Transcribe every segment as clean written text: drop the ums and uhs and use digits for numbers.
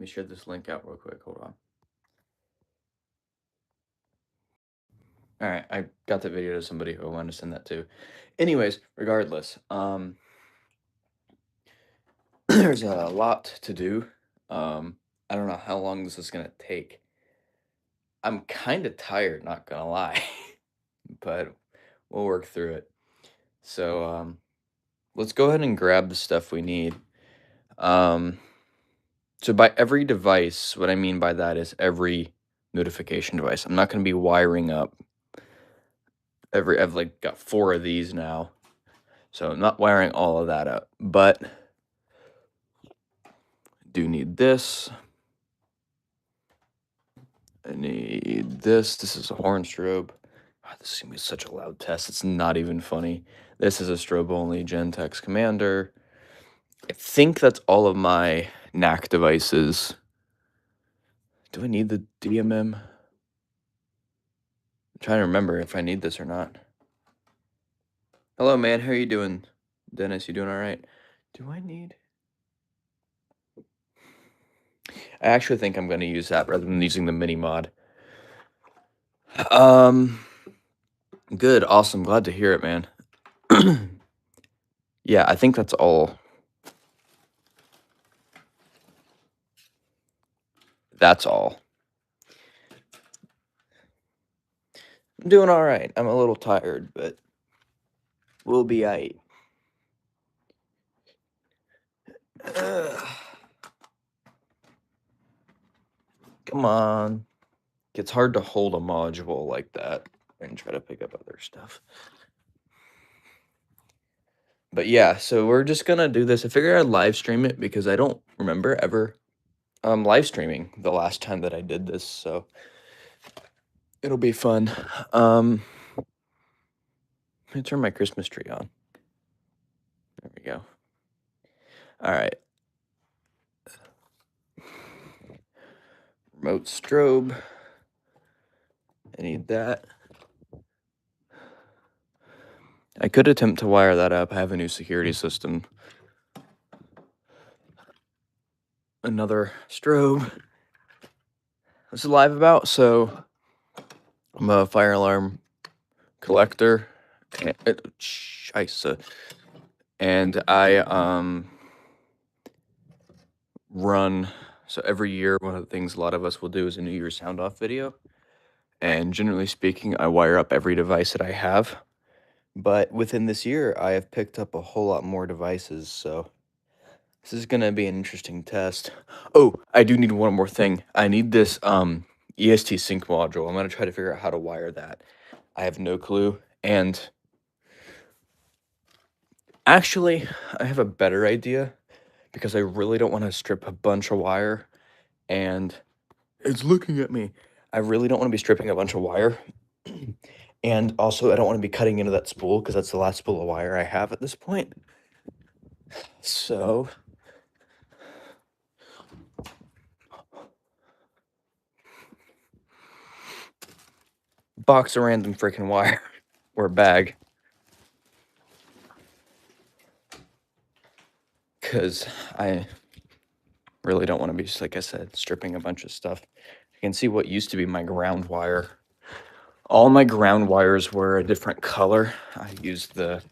me share this link out real quick. Hold on. All right, I got the video to somebody who I wanted to send that to. Anyways, regardless, there's a lot to do. I don't know how long this is gonna take. I'm kind of tired, not gonna lie, but we'll work through it. So, let's go ahead and grab the stuff we need. Um, so by every device, what I mean by that is every notification device. I'm not gonna be wiring up I've like got 4 of these now. So I'm not wiring all of that up, but do need this. I need this. This is a horn strobe. God, this is gonna be such a loud test. It's not even funny. This is a strobe only Gentex Commander. I think that's all of my NAC devices. Do I need the DMM? I'm trying to remember if I need this or not. Hello, man. How are you doing? Dennis, you doing all right? Do I need... I actually think I'm going to use that rather than using the mini mod. Good, awesome. Glad to hear it, man. Yeah, I think that's all. That's all. I'm doing all right. I'm a little tired, but we'll be all right. Come on. It's hard to hold a module like that and try to pick up other stuff. But yeah, so we're just gonna do this. I figured I'd live stream it because I don't remember ever live streaming the last time that I did this, so it'll be fun. Let me turn my Christmas tree on. There we go. All right. Remote strobe. I need that. I could attempt to wire that up. I have a new security system. Another strobe. This is live about, so I'm a fire alarm collector. And I run, so every year one of the things a lot of us will do is a New Year's sound off video. And generally speaking, I wire up every device that I have. But within this year, I have picked up a whole lot more devices, so this is gonna be an interesting test. Oh, I do need one more thing. I need this EST sync module. I'm gonna try to figure out how to wire that. I have no clue. And actually, I have a better idea because I really don't want to strip a bunch of wire. And it's looking at me. I really don't want to be stripping a bunch of wire. And also, I don't want to be cutting into that spool because that's the last spool of wire I have at this point. So box of random freaking wire or bag. Because I really don't want to be, like I said, stripping a bunch of stuff. You can see what used to be my ground wire. All my ground wires were a different color. I used the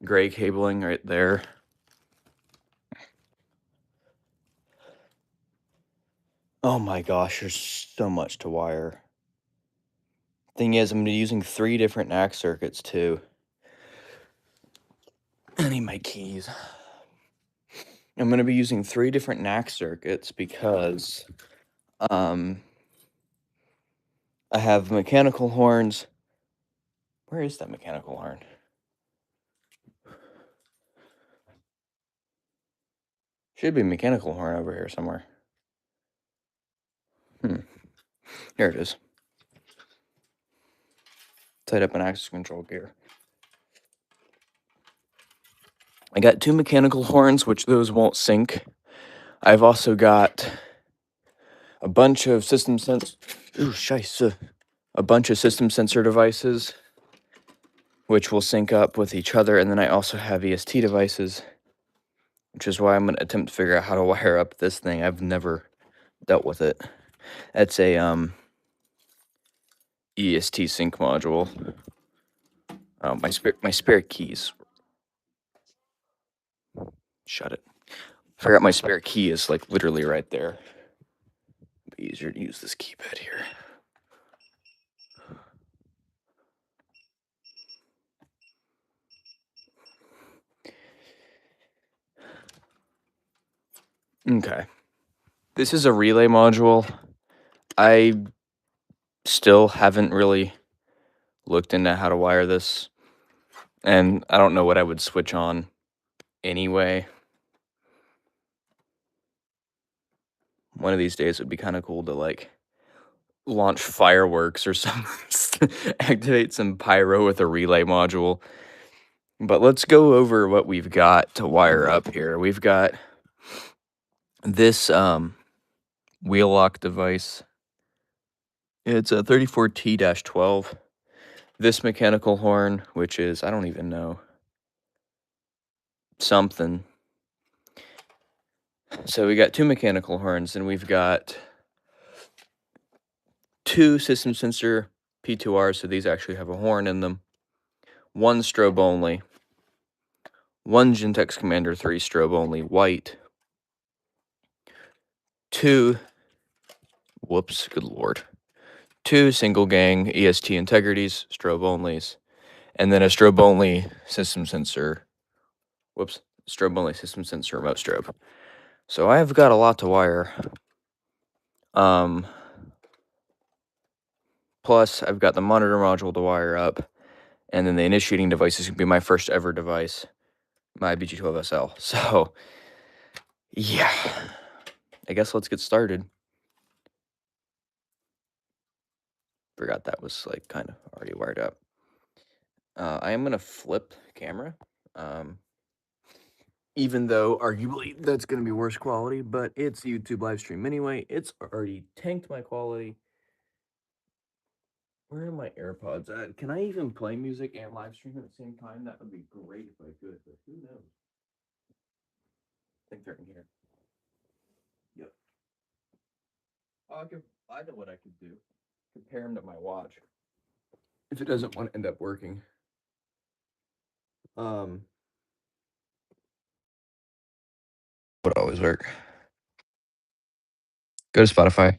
gray cabling right there. Oh my gosh, there's so much to wire. Thing is, I'm gonna be using 3 different NAC circuits too. I need my keys. I'm gonna be using 3 different NAC circuits because I have mechanical horns. Where is that mechanical horn? Should be mechanical horn over here somewhere. Here it is. Tied up an access control gear. I got 2 mechanical horns, which those won't sync. I've also got a bunch of system sensor devices, which will sync up with each other, and then I also have EST devices, which is why I'm going to attempt to figure out how to wire up this thing. I've never dealt with it. That's a EST sync module. My spare keys. Shut it. Forgot my spare key is like literally right there. It'd be easier to use this keypad here. Okay. This is a relay module. I still haven't really looked into how to wire this, and I don't know what I would switch on anyway. One of these days would be kind of cool to like launch fireworks or something, activate some pyro with a relay module. But let's go over what we've got to wire up here. We've got this wheel lock device. It's a 34T-12. This mechanical horn, which is, I don't even know, something. So we got two mechanical horns, and we've got two system sensor P2Rs, so these actually have a horn in them. One strobe only. One Gentex Commander 3 strobe only white. Two, whoops, good lord. Two single gang EST integrities, strobe onlys, and then a strobe only system sensor. Whoops, strobe only system sensor remote strobe. So I've got a lot to wire. Plus, I've got the monitor module to wire up, and then the initiating device is going to be my first ever device, my BG12SL. So, yeah, I guess let's get started. Forgot that was like kind of already wired up. I am going to flip camera, even though arguably that's going to be worse quality, but it's YouTube live stream anyway. It's already tanked my quality. Where are my AirPods at? Can I even play music and live stream at the same time? That would be great if I could, but who knows? I think they're in here. Yep. I know what I could do. Compare them to my watch. If it doesn't want to end up working. Would always work. Go to Spotify.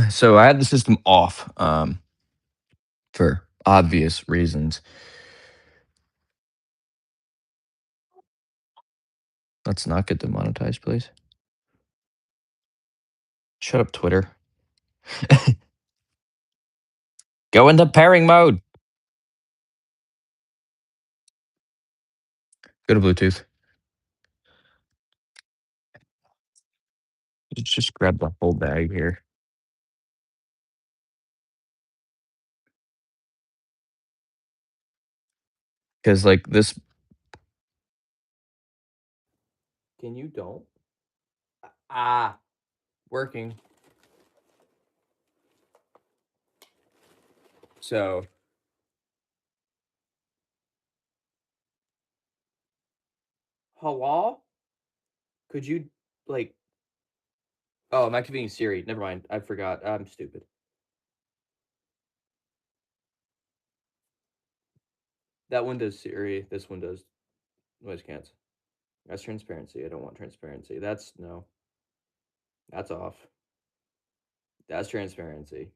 So I had the system off, for obvious reasons. Let's not get demonetized, please. Shut up, Twitter. Go into pairing mode. Go to Bluetooth. Just grab the whole bag here. Because, like, this. Can you don't? Working. So. Hello? Could you, like. Oh, I'm activating Siri. Never mind. I forgot. I'm stupid. That one does Siri. This one does noise cancel. That's transparency. I don't want transparency. That's no. That's off. That's transparency.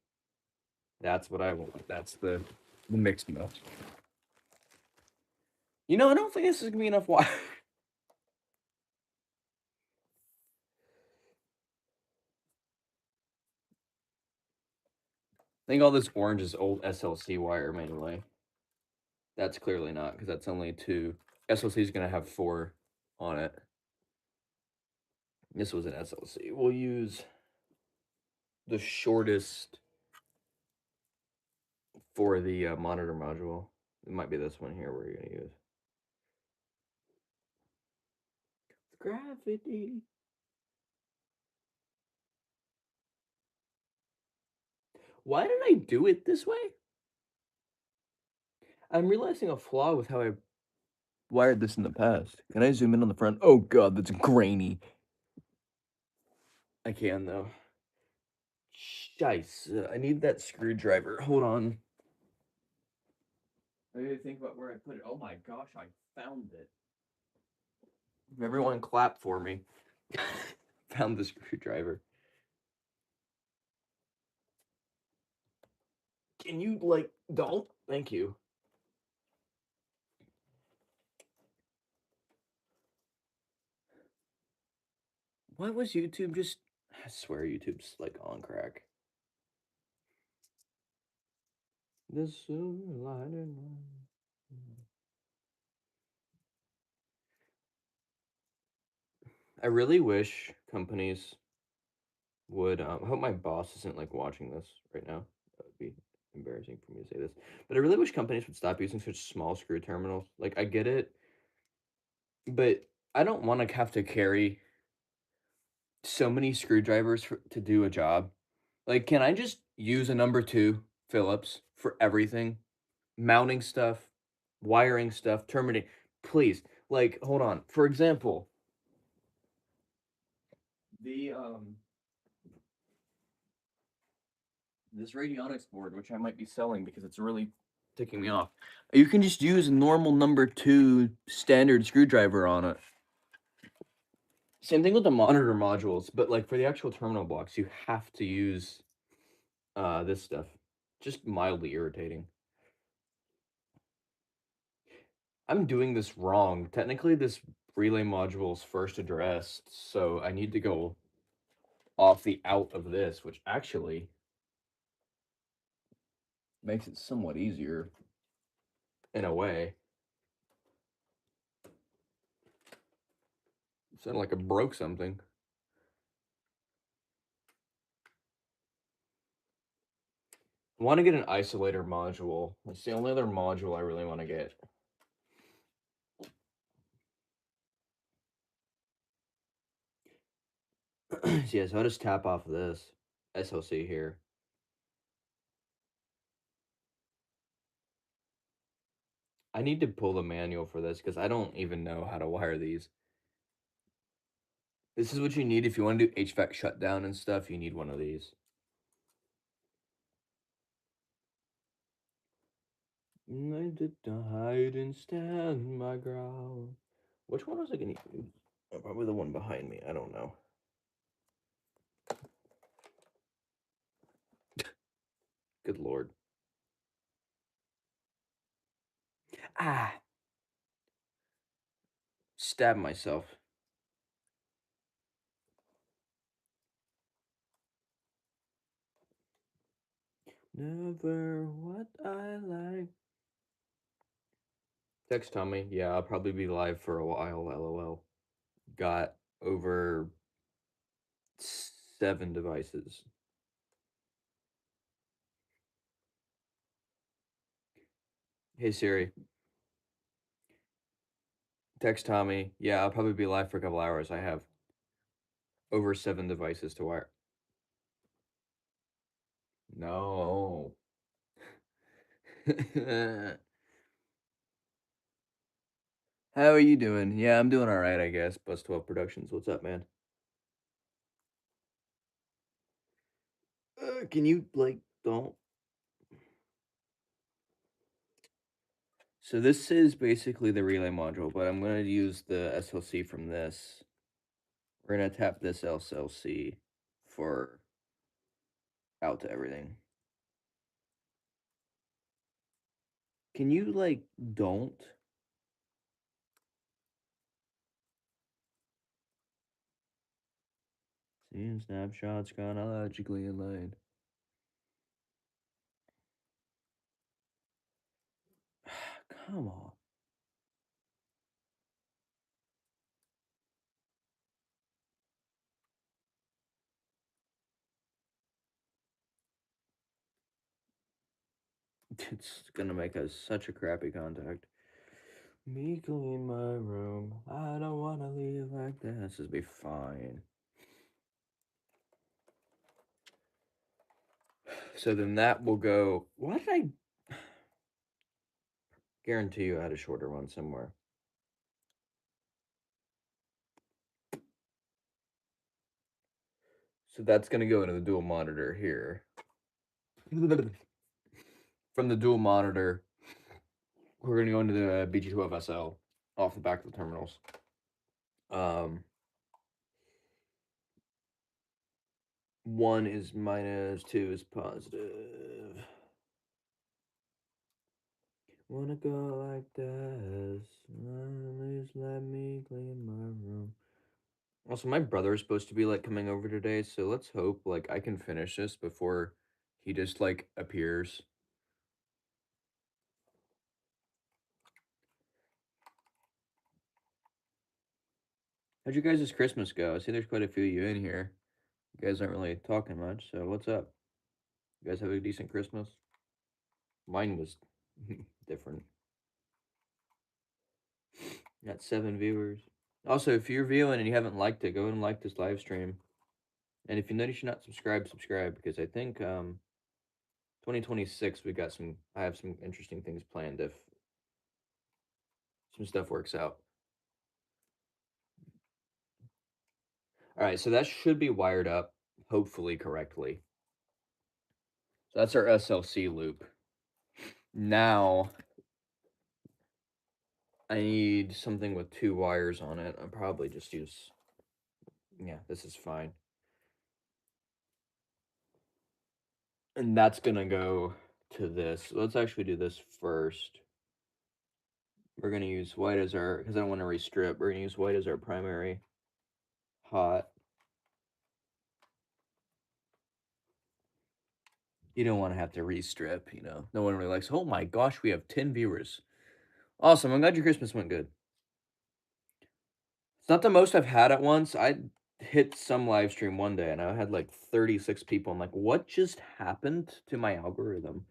That's what I want. That's the mixed mode. You know, I don't think this is gonna be enough wire. I think all this orange is old SLC wire mainly. That's clearly not, because that's only two. SLC is gonna have 4 on it. This was an SLC. We'll use the shortest for the monitor module. It might be this one here we're gonna use. Gravity. Why did I do it this way? I'm realizing a flaw with how I wired this in the past. Can I zoom in on the front? Oh god, that's grainy. I can though. Scheisse, I need that screwdriver. Hold on. I need to think about where I put it. Oh my gosh, I found it. Everyone clap for me. Found the screwdriver. Can you, like, don't? Thank you. What was YouTube just? I swear YouTube's like on crack. The silver lining. I really wish companies would. I hope my boss isn't like watching this right now. That would be embarrassing for me to say this, but I really wish companies would stop using such small screw terminals. Like I get it, but I don't want to have to carry so many screwdrivers to do a job. Like, can I just use a number two Phillips for everything? Mounting stuff, wiring stuff, terminating. Please, like, hold on. For example, the this radionics board, which I might be selling because it's really ticking me off. You can just use a normal number two standard screwdriver on it. Same thing with the monitor modules, but like for the actual terminal blocks, you have to use this stuff. Just mildly irritating. I'm doing this wrong. Technically, this relay module is first addressed, so I need to go off the out of this, which actually makes it somewhat easier in a way. It sounded like I broke something. I want to get an isolator module. It's the only other module I really want to get. So yeah, so I'll just tap off this SLC here. I need to pull the manual for this because I don't even know how to wire these. This is what you need if you want to do HVAC shutdown and stuff. You need one of these. I did not hide and stand my ground. Which one was I gonna use? Oh, probably the one behind me. I don't know. Good lord. Ah. Stab myself. Never what I like. Text Tommy. Yeah, I'll probably be live for a while. LOL. Got over 7 devices. Hey Siri. Text Tommy. Yeah, I'll probably be live for a couple hours. I have over 7 devices to wire. No. How are you doing? Yeah, I'm doing all right, I guess. Bus 12 Productions. What's up, man? Can you like don't? So this is basically the relay module, but I'm going to use the SLC from this. We're going to tap this SLC for out to everything. Can you like don't? Seeing snapshots chronologically aligned. Come on. It's gonna make us such a crappy contact. Me clean my room. I don't wanna leave like that. This is be fine. So then that will go. Why did I guarantee you I had a shorter one somewhere? So that's gonna go into the dual monitor here. From the dual monitor, we're gonna go into the BG12SL off the back of the terminals. One is minus, two is positive. Wanna go like this? Please let me clean my room. Also, my brother is supposed to be like coming over today, so let's hope like I can finish this before he just like appears. How'd you guys' Christmas go? I see there's quite a few of you in here. You guys aren't really talking much, so what's up? You guys have a decent Christmas? Mine was different. Got 7 viewers. Also, if you're viewing and you haven't liked it, go ahead and like this live stream. And if you notice you're not subscribed, subscribe because I think 2026 I have some interesting things planned if some stuff works out. All right, so that should be wired up hopefully correctly. So that's our SLC loop. Now I need something with 2 wires on it. I'll probably just use, yeah, this is fine. And that's gonna go to this. Let's actually do this first. We're gonna use white as our, because I don't want to restrip, we're gonna use white as our primary hot. You don't want to have to restrip, you know. No one really likes, oh my gosh, we have 10 viewers. Awesome, I'm glad your Christmas went good. It's not the most I've had at once. I hit some live stream one day and I had like 36 people. I'm like, what just happened to my algorithm?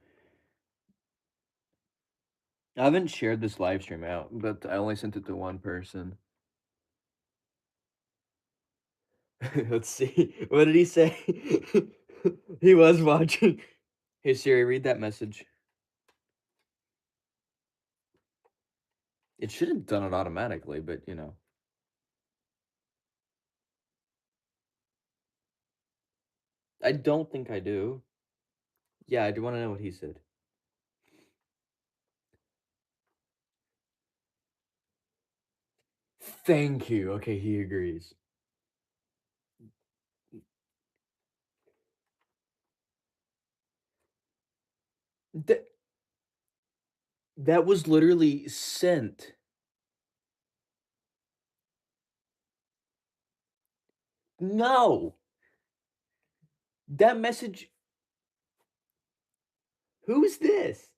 I haven't shared this live stream out, but I only sent it to one person. Let's see. What did he say? He was watching. Hey Siri, read that message. It should have done it automatically, but you know. I don't think I do. Yeah, I do want to know what he said. Thank you. Okay, he agrees. That that was literally sent. No. That message. Who's this?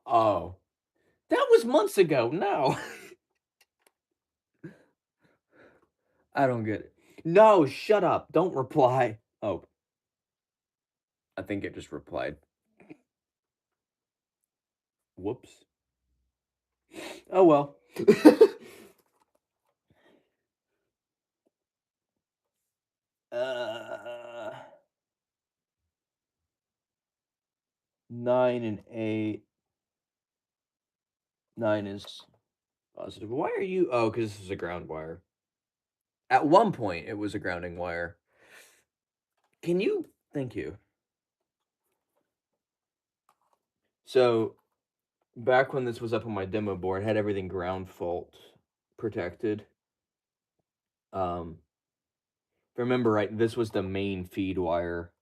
Oh. That was months ago. No. I don't get it. No, shut up. Don't reply. Oh. I think it just replied. Whoops. Oh well. 9 and 8. 9 is positive. Why are you? Oh, because this is a ground wire. At one point, it was a grounding wire. Can you? Thank you. So, back when this was up on my demo board, I had everything ground fault protected. If I remember right, this was the main feed wire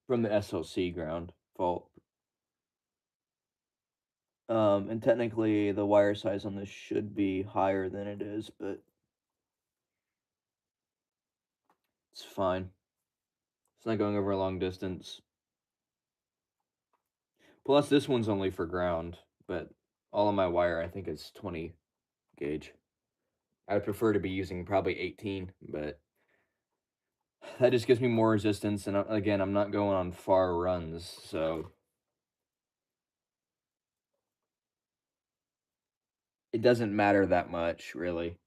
from the SLC ground fault. And technically the wire size on this should be higher than it is, but it's fine. It's not going over a long distance. Plus, this one's only for ground, but all of my wire I think is 20 gauge. I would prefer to be using probably 18, but that just gives me more resistance. And again, I'm not going on far runs, so it doesn't matter that much, really.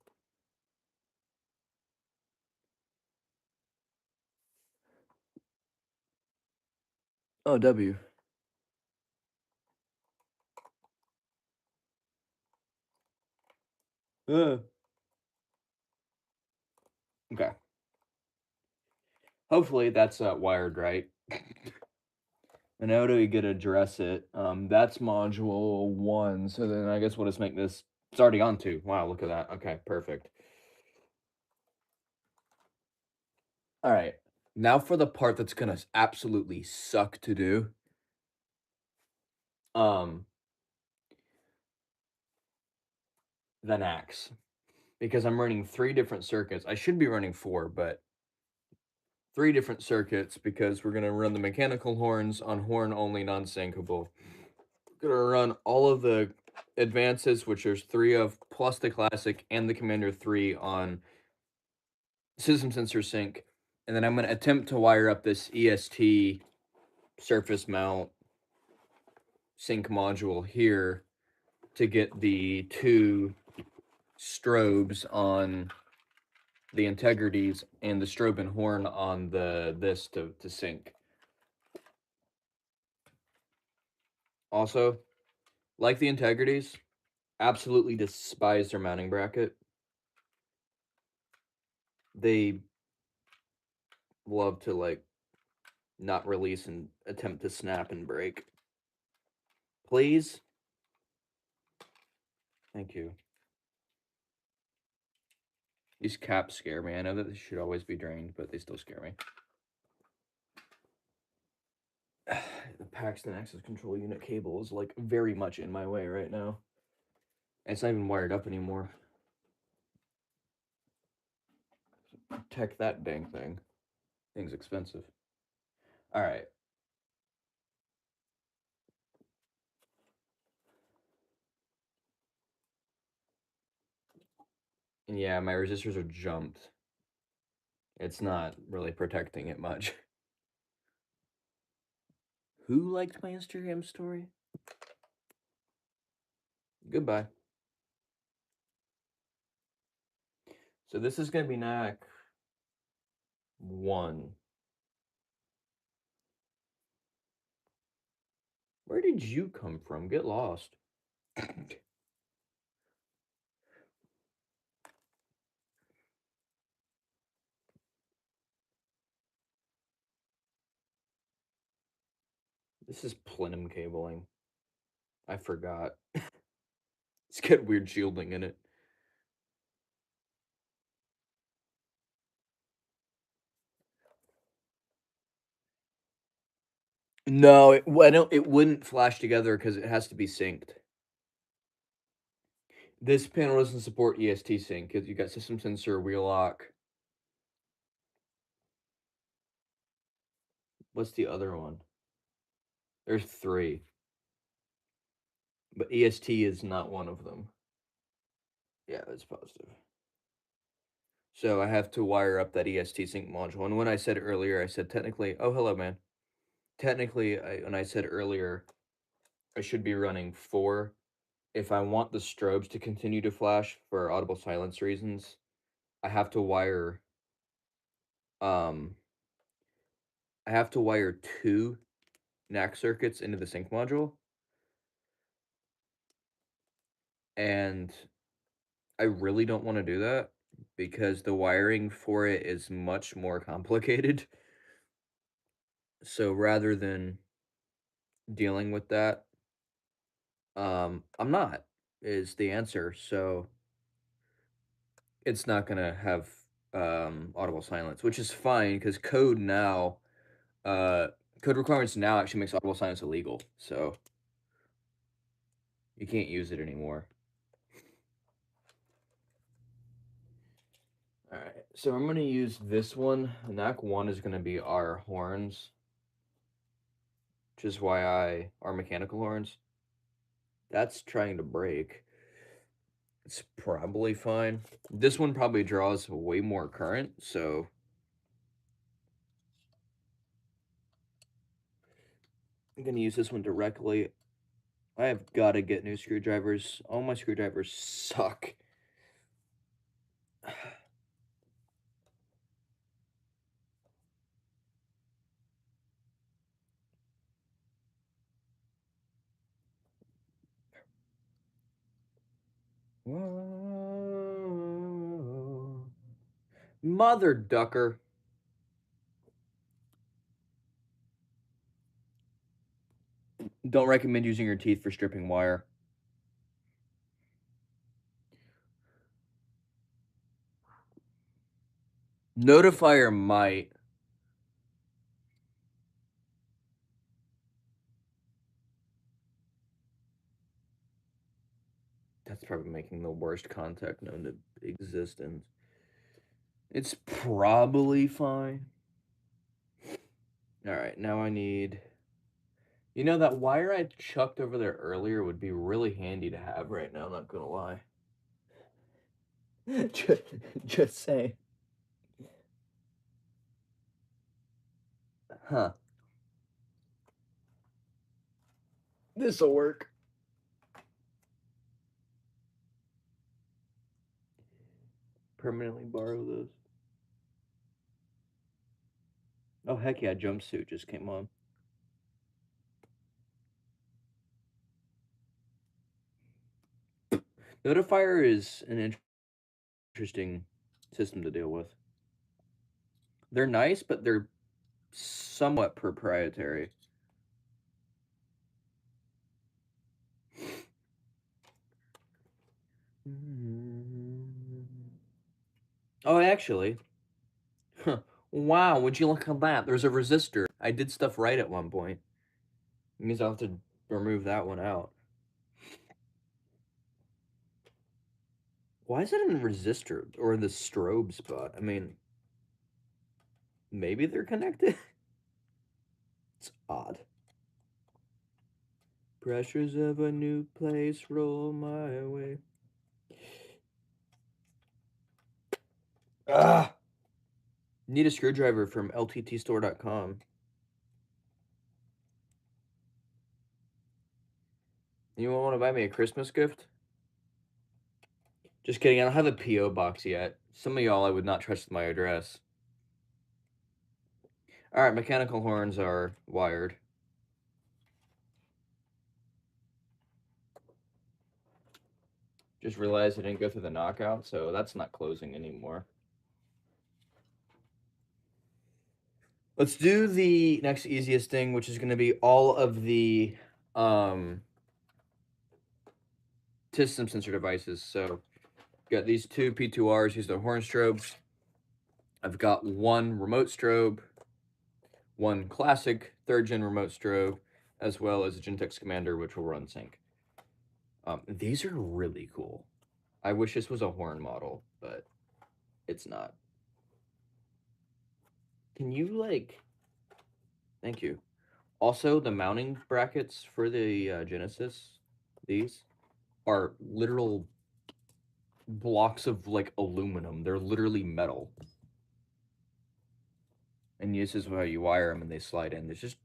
Oh, W. Uh, okay. Hopefully that's wired right. And how do we get to address it? That's module one. So then I guess we'll just make this. It's already on two. Wow, look at that. Okay, perfect. All right. Now for the part that's gonna absolutely suck to do. Um, the NACS. Because I'm running 3 different circuits. I should be running 4, but 3 different circuits because we're gonna run the mechanical horns on horn only non-syncable. Gonna run all of the advances, which there's 3 of, plus the classic and the Commander 3 on system sensor sync. And then I'm gonna attempt to wire up this EST surface mount sync module here to get the 2 strobes on the integrities and the strobe and horn on this to sync. Also, like the integrities, absolutely despise their mounting bracket. They love to like not release and attempt to snap and break. Please. Thank you. These caps scare me. I know that they should always be drained, but they still scare me. The Paxton access control unit cable is like very much in my way right now. And it's not even wired up anymore. Protect that dang thing. Thing's expensive. All right. And yeah, my resistors are jumped. It's not really protecting it much. Who liked my Instagram story? Goodbye. So this is going to be NAC 1. Where did you come from? Get lost. This is plenum cabling. I forgot. It's got weird shielding in it. No, it wouldn't flash together because it has to be synced. This panel doesn't support EST sync because you got system sensor, wheel lock. What's the other one? There's 3. But EST is not one of them. Yeah, that's positive. So I have to wire up that EST sync module. And when I said earlier, I said technically, oh, hello, man. Technically, when I said earlier, I should be running 4. If I want the strobes to continue to flash for audible silence reasons, I have to wire, um, I have to wire 2 NAC circuits into the sync module. And I really don't want to do that because the wiring for it is much more complicated. So rather than dealing with that, I'm not is the answer. So it's not gonna have audible silence, which is fine because uh code requirements now actually makes audible silence illegal. So you can't use it anymore. All right, so I'm gonna use this one. NAC 1 is gonna be our horns, which is why our mechanical horns. That's trying to break. It's probably fine. This one probably draws way more current, so I'm gonna use this one directly. I have got to get new screwdrivers. All my screwdrivers suck. Mother ducker. Don't recommend using your teeth for stripping wire. Notifier might. That's probably making the worst contact known to existence. It's probably fine. Alright, now I need... You know, that wire I chucked over there earlier would be really handy to have right now, not gonna lie. just, just saying. Huh. This'll work. Permanently borrow those. Oh, heck yeah, jumpsuit just came on. Notifier is an interesting system to deal with. They're nice, but they're somewhat proprietary. Oh, actually. Wow, would you look at that? There's a resistor. I did stuff right at one point. It means I'll have to remove that one out. Why is it in the resistor or the strobe spot? I mean, maybe they're connected? It's odd. Pressures of a new place roll my way. Ah! Need a screwdriver from lttstore.com. You want to buy me a Christmas gift? Just kidding, I don't have a P.O. box yet. Some of y'all I would not trust my address. Alright, mechanical horns are wired. Just realized I didn't go through the knockout, so that's not closing anymore. Let's do the next easiest thing, which is going to be all of the system sensor devices. So, got these two P2Rs, these are horn strobes. I've got one remote strobe, one classic 3rd gen remote strobe, as well as a Gentex Commander, which will run sync. These are really cool. I wish this was a horn model, but it's not. Can you, like... Thank you. Also, the mounting brackets for the Genesis, these, are literal blocks of, like, aluminum. They're literally metal. And this is how you wire them, and they slide in. There's just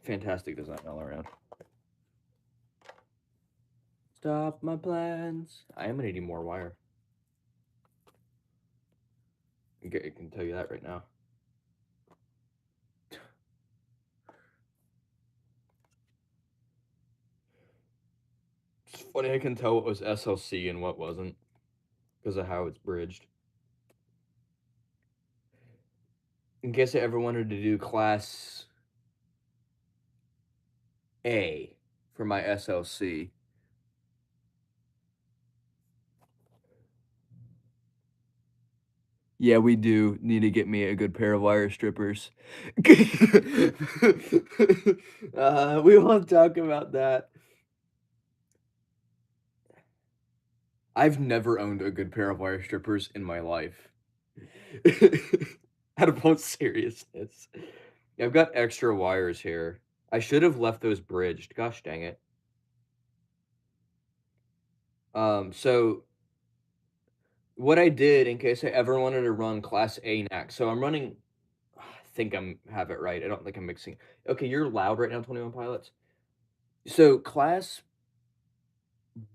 fantastic design all around. Stop my plans. I am gonna need more wire. I can tell you that right now. It's funny, I can tell what was SLC and what wasn't because of how it's bridged. In case I ever wanted to do class A for my SLC. Yeah, we do need to get me a good pair of wire strippers. We won't talk about that. I've never owned a good pair of wire strippers in my life. Out of all seriousness. I've got extra wires here. I should have left those bridged. Gosh dang it. So what I did in case I ever wanted to run Class A NAC. So I'm running, I think have it right. I don't think I'm mixing. Okay, you're loud right now, 21 Pilots. So Class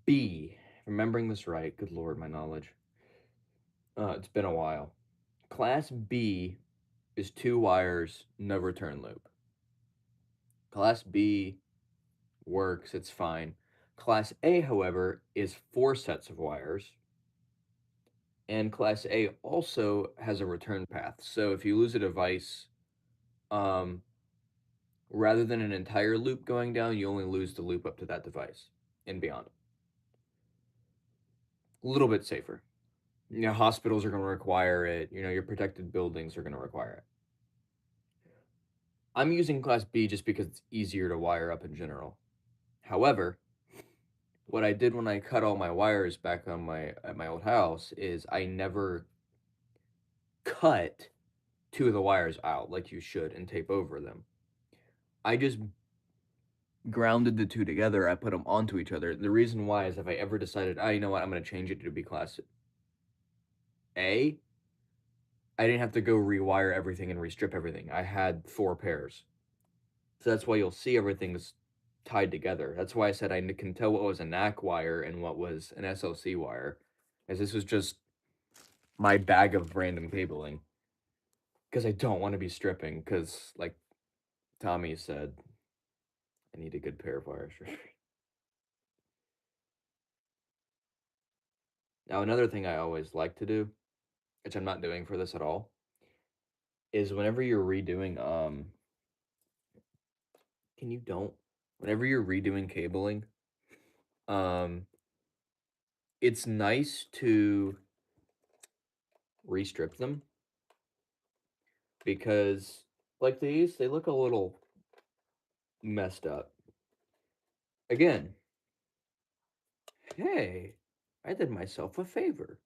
B, remembering this right, good lord, my knowledge. It's been a while. Class B is 2 wires, no return loop. Class B works, it's fine. Class A, however, is 4 sets of wires And Class A also has a return path. So if you lose a device, um, rather than an entire loop going down, you only lose the loop up to that device and beyond. A little bit safer. You know, hospitals are going to require it. You know, your protected buildings are going to require it. I'm using Class B just because it's easier to wire up in general. However, what I did when I cut all my wires back on at my old house is I never cut two of the wires out like you should and tape over them. I just grounded the two together. I put them onto each other. The reason why is if I ever decided, you know what, I'm going to change it to be Class A, I didn't have to go rewire everything and restrip everything. I had 4 pairs. So that's why you'll see everything's tied together. That's why I said I can tell what was a NAC wire and what was an SLC wire, as this was just my bag of random cabling. Because I don't want to be stripping, because, like Tommy said, I need a good pair of wires. Now, another thing I always like to do, which I'm not doing for this at all, is whenever you're redoing, whenever you're redoing cabling, um, it's nice to restrip them because, like these, they look a little messed up. Again, hey, I did myself a favor.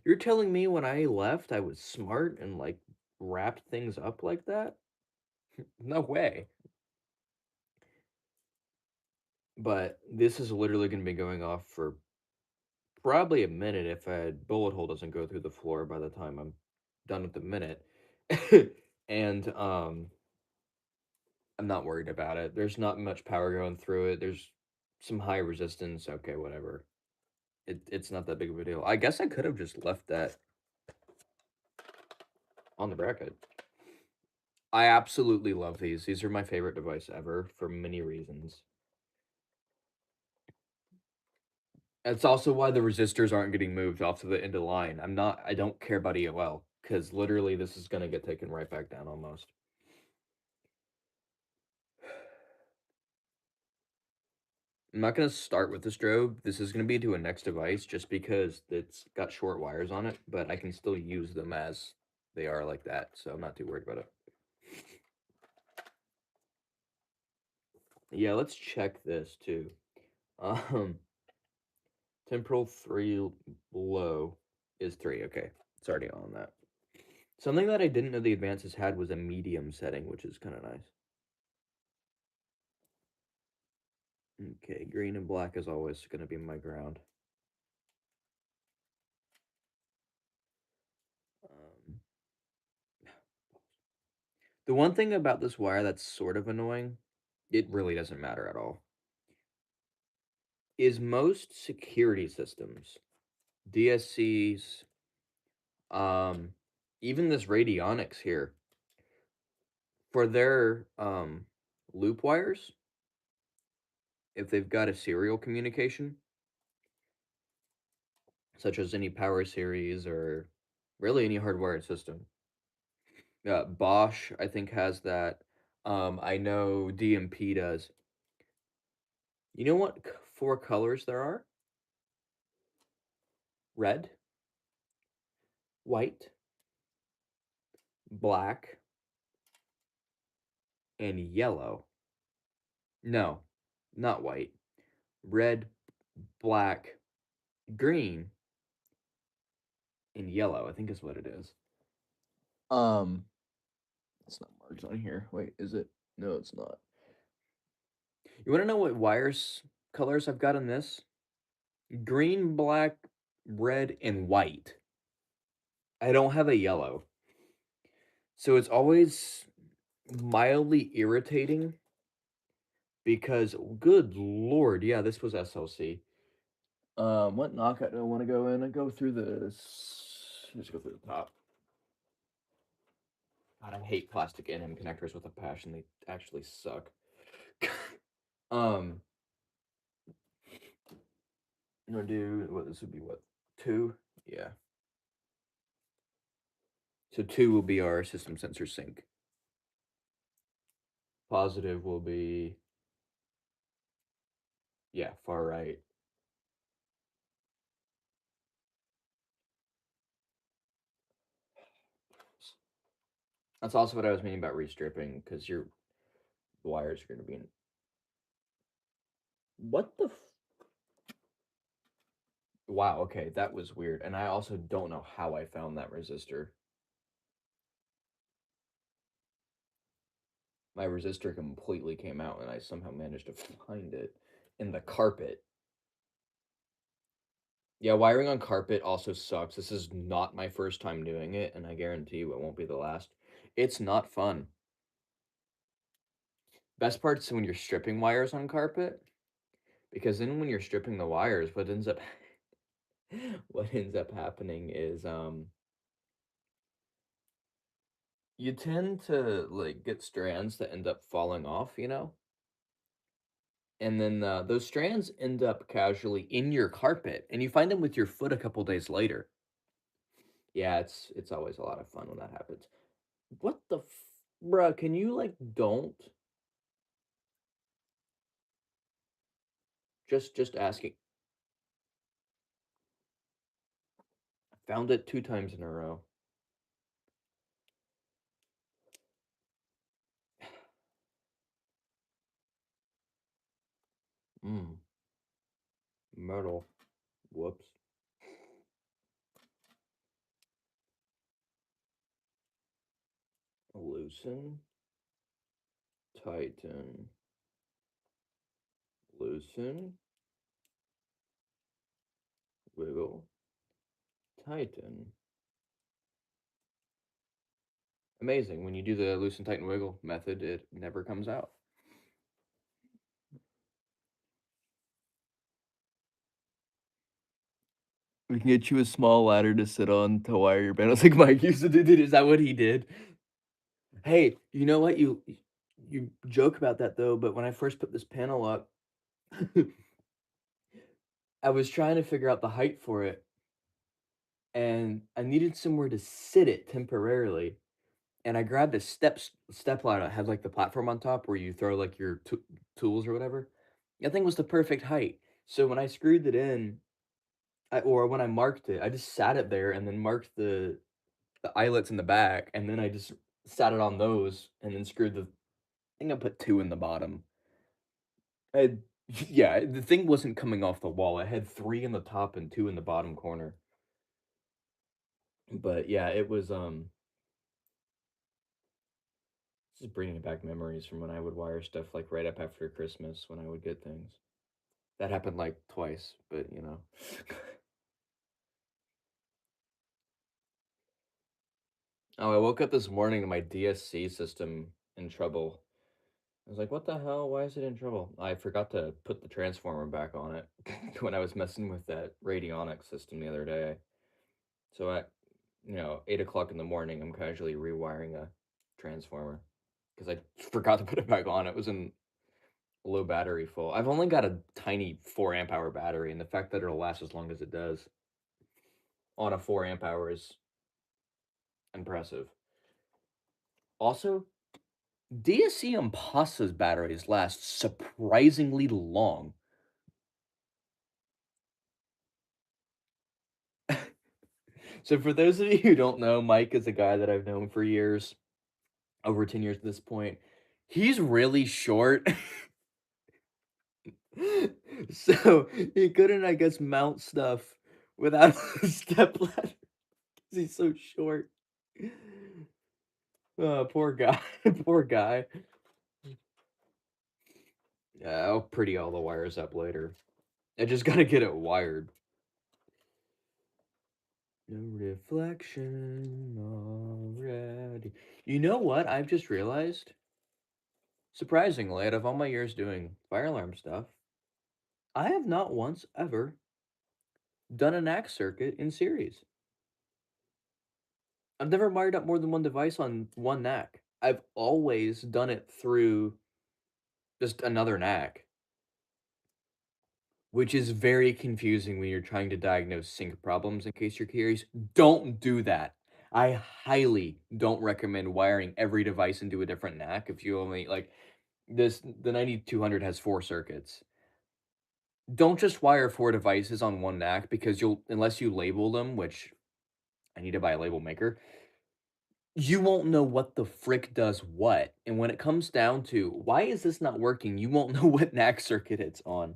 You're telling me when I left I was smart and, like, wrapped things up like that? No way. But this is literally gonna be going off for probably a minute if a bullet hole doesn't go through the floor by the time I'm done with the minute. And, I'm not worried about it. There's not much power going through it. There's some high resistance. Okay, whatever. It's not that big of a deal. I guess I could have just left that on the bracket. I absolutely love these. These are my favorite device ever for many reasons. That's also why the resistors aren't getting moved off to the end of the line. I don't care about EOL, because literally this is gonna get taken right back down almost. I'm not gonna start with the strobe. This is gonna be to a next device just because it's got short wires on it, but I can still use them as they are like that, so I'm not too worried about it. Yeah, let's check this too. Temporal 3 low is 3. Okay, it's already on that. Something that I didn't know the advances had was a medium setting, which is kind of nice. Okay, green and black is always going to be my ground. Um, the one thing about this wire that's sort of annoying, it really doesn't matter at all, is most security systems, DSCs, even this Radionics here, for their loop wires, if they've got a serial communication, such as any power series or really any hardwired system. Bosch, I think, has that. I know DMP does. You know what 4 colors there are? Red, white, black, and yellow. No, not white. Red, black, green, and yellow, I think is what it is. It's not marked on here. Wait, is it? No, it's not. You want to know what wires colors I've got in this? Green, black, red, and white. I don't have a yellow. So it's always mildly irritating because, good lord, yeah, this was SLC. What knockout do I want to go in? I go through this. Just go through the top. God, I hate plastic NM connectors with a passion. They actually suck. um, I'm gonna do what this would be what? 2? Yeah. So 2 will be our system sensor sync. Positive will be, yeah, far right. That's also what I was meaning about restripping, because your wires are going to be in. What the? Wow, okay, that was weird. And I also don't know how I found that resistor. My resistor completely came out, and I somehow managed to find it in the carpet. Yeah, wiring on carpet also sucks. This is not my first time doing it, and I guarantee you it won't be the last. It's not fun. Best part's when you're stripping wires on carpet, because then when you're stripping the wires, what ends up what ends up happening is you tend to like get strands that end up falling off, you know? And then those strands end up casually in your carpet, and you find them with your foot a couple days later. Yeah, it's always a lot of fun when that happens. What the bruh, can you like don't just asking. Found it 2 times in a row. Mm, metal. Whoops. Loosen, tighten, loosen, wiggle, tighten. Amazing. When you do the loosen, tighten, wiggle method, it never comes out. We can get you a small ladder to sit on to wire your panels like Mike used to do. Is that what he did? Hey, you know what? You joke about that though, but when I first put this panel up, I was trying to figure out the height for it, and I needed somewhere to sit it temporarily. And I grabbed a step ladder that had like the platform on top where you throw like your tools or whatever. That thing was the perfect height. So when I screwed it in, or when I marked it, I just sat it there and then marked the eyelets in the back, and then I just sat it on those and then screwed the. I think I put 2 in the bottom. I had, yeah, the thing wasn't coming off the wall. I had 3 in the top and 2 in the bottom corner. But yeah, it was this is bringing back memories from when I would wire stuff like right up after Christmas when I would get things. That happened like twice, but you know. Oh, I woke up this morning to my DSC system in trouble. I was like, what the hell? Why is it in trouble? I forgot to put the transformer back on it when I was messing with that radionic system the other day. So at 8 o'clock in the morning, I'm casually rewiring a transformer because I forgot to put it back on. It was in low battery full. I've only got a tiny 4 amp hour battery, and the fact that it'll last as long as it does on a 4 amp hour is impressive. Also, DSC Pasa's batteries last surprisingly long. So for those of you who don't know, Mike is a guy that I've known for years, over 10 years at this point. He's really short. So he couldn't, I guess, mount stuff without a step ladder 'cause he's so short. Oh, poor guy. Poor guy. Yeah, I'll pretty all the wires up later. I just gotta get it wired. No reflection already. You know what? I've just realized, surprisingly, out of all my years doing fire alarm stuff, I have not once ever done a NAC circuit in series. I've never wired up more than one device on one NAC. I've always done it through just another NAC. which is very confusing when you're trying to diagnose sync problems, in case you're curious. Don't do that. I highly don't recommend wiring every device into a different NAC if you only like the 9200 has 4 circuits. Don't just wire 4 devices on one NAC because you'll unless you label them, which I need to buy a label maker, you won't know what the frick does what. And when it comes down to why is this not working, you won't know what NAC circuit it's on.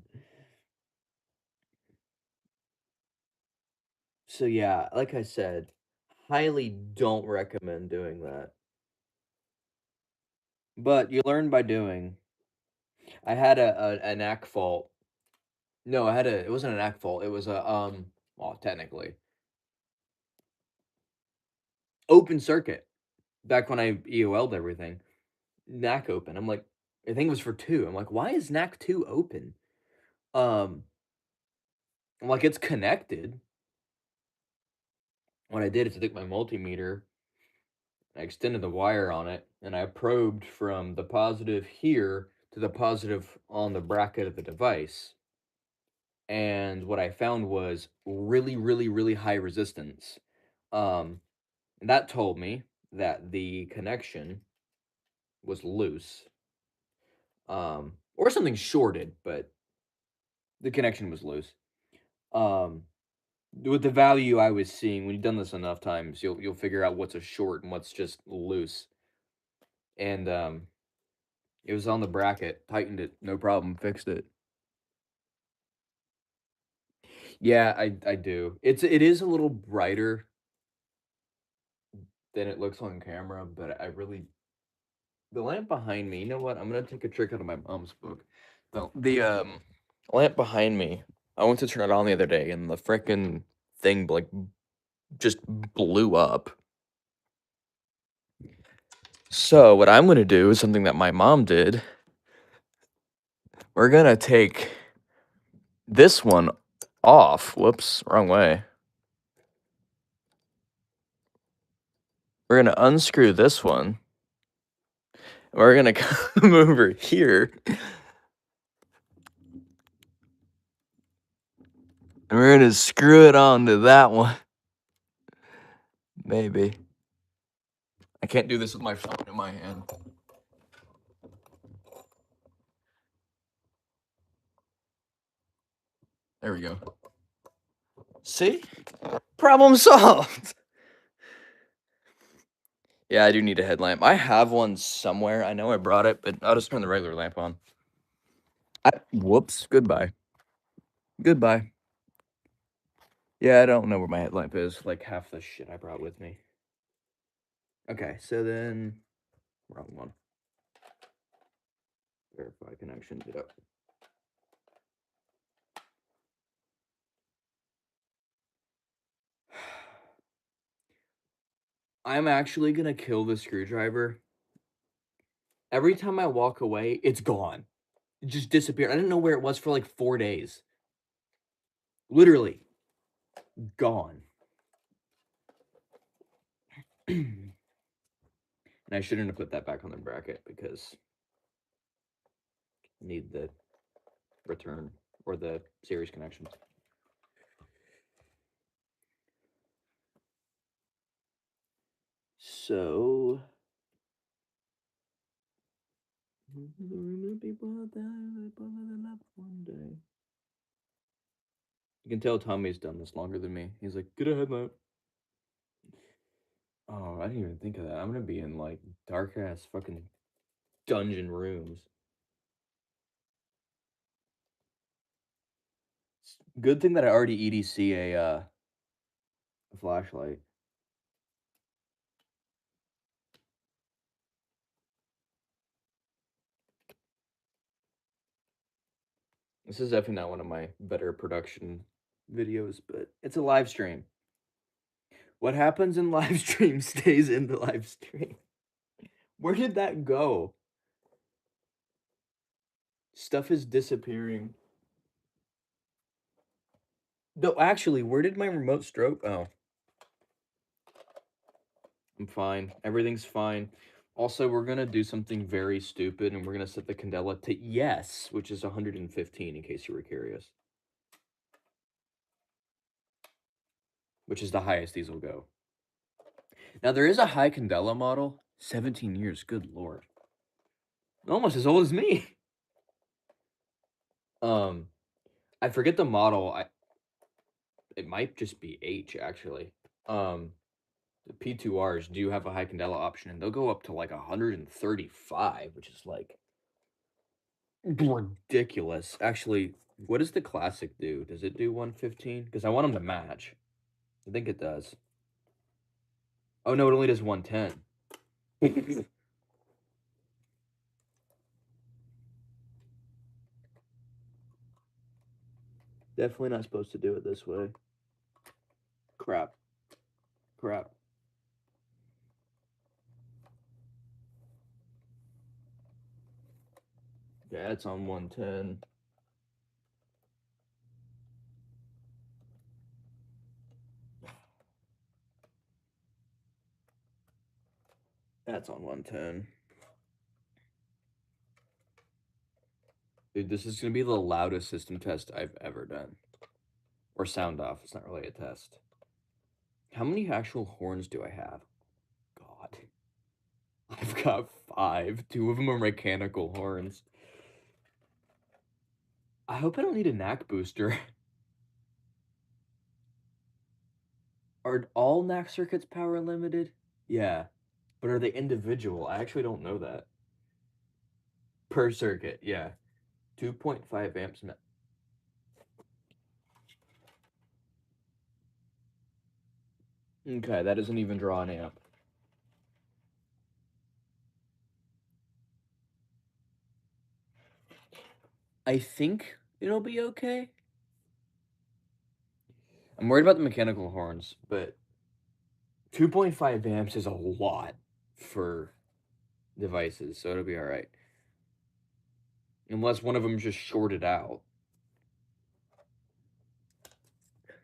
So yeah, like I said, highly don't recommend doing that. But you learn by doing. I had a NAC fault. No, I had a it wasn't a NAC fault. It was a well, technically open circuit back when I EOL'd everything. NAC open. I'm like, I think it was for 2. I'm like, why is NAC 2 open? Um, I'm like, it's connected. What I did is I took my multimeter, I extended the wire on it, and I probed from the positive here to the positive on the bracket of the device. And what I found was really, really, really high resistance. And that told me that the connection was loose. Or something shorted, but the connection was loose. Um, with the value I was seeing, when you've done this enough times, you'll figure out what's a short and what's just loose. And it was on the bracket, tightened it, no problem, fixed it. Yeah, I do. It is a little brighter than it looks on camera, but I really the lamp behind me. You know what? I'm gonna take a trick out of my mom's book. The lamp behind me. I went to turn it on the other day, and the frickin' thing like just blew up. So what I'm gonna do is something that my mom did. We're gonna take this one off. Whoops, wrong way. We're gonna unscrew this one. We're gonna come over here. And we're gonna screw it onto that one. Maybe. I can't do this with my phone in my hand. There we go. See? Problem solved. Yeah, I do need a headlamp. I have one somewhere. I know I brought it, but I'll just turn the regular lamp on. Whoops. Goodbye. Goodbye. Yeah, I don't know where my headlamp is. Like half the shit I brought with me. Okay, so then wrong one. Verify connection. Yep. I'm actually gonna kill the screwdriver. Every time I walk away, it's gone. It just disappeared. I didn't know where it was for like 4 days. Literally gone. And I shouldn't have put that back on the bracket because I need the return or the series connections. So you can tell Tommy's done this longer than me. He's like, get a headlamp. Oh, I didn't even think of that. I'm gonna be in like dark ass fucking dungeon rooms. Good thing that I already EDC a flashlight. This is definitely not one of my better production videos, but it's a live stream. What happens in live stream stays in the live stream. Where did that go? Stuff is disappearing. No, actually, where did my remote stroke? Oh. I'm fine. Everything's fine. Also, we're gonna do something very stupid, and we're gonna set the candela to yes, which is 115, in case you were curious. which is the highest these will go. Now there is a high Candela model, 17 years, good lord. Almost as old as me. Um, I forget the model. It might just be H actually. The P2Rs do have a high Candela option, and they'll go up to like 135, which is like ridiculous. Actually, what does the classic do? Does it do 115? Because I want them to match. I think it does. Oh no, it only does 110. Definitely not supposed to do it this way. Crap. Crap. Yeah, it's on 110. That's on 110. Dude, this is gonna be the loudest system test I've ever done. Or sound off, it's not really a test. How many actual horns do I have? God. I've got 5. 2 of them are mechanical horns. I hope I don't need a knack booster. Are all knack circuits power limited? Yeah. But are they individual? I actually don't know that. Per circuit, yeah. 2.5 amps. Okay, that doesn't even draw an amp. I think it'll be okay. I'm worried about the mechanical horns, but 2.5 amps is a lot for devices, so it'll be all right. Unless one of them just shorted out.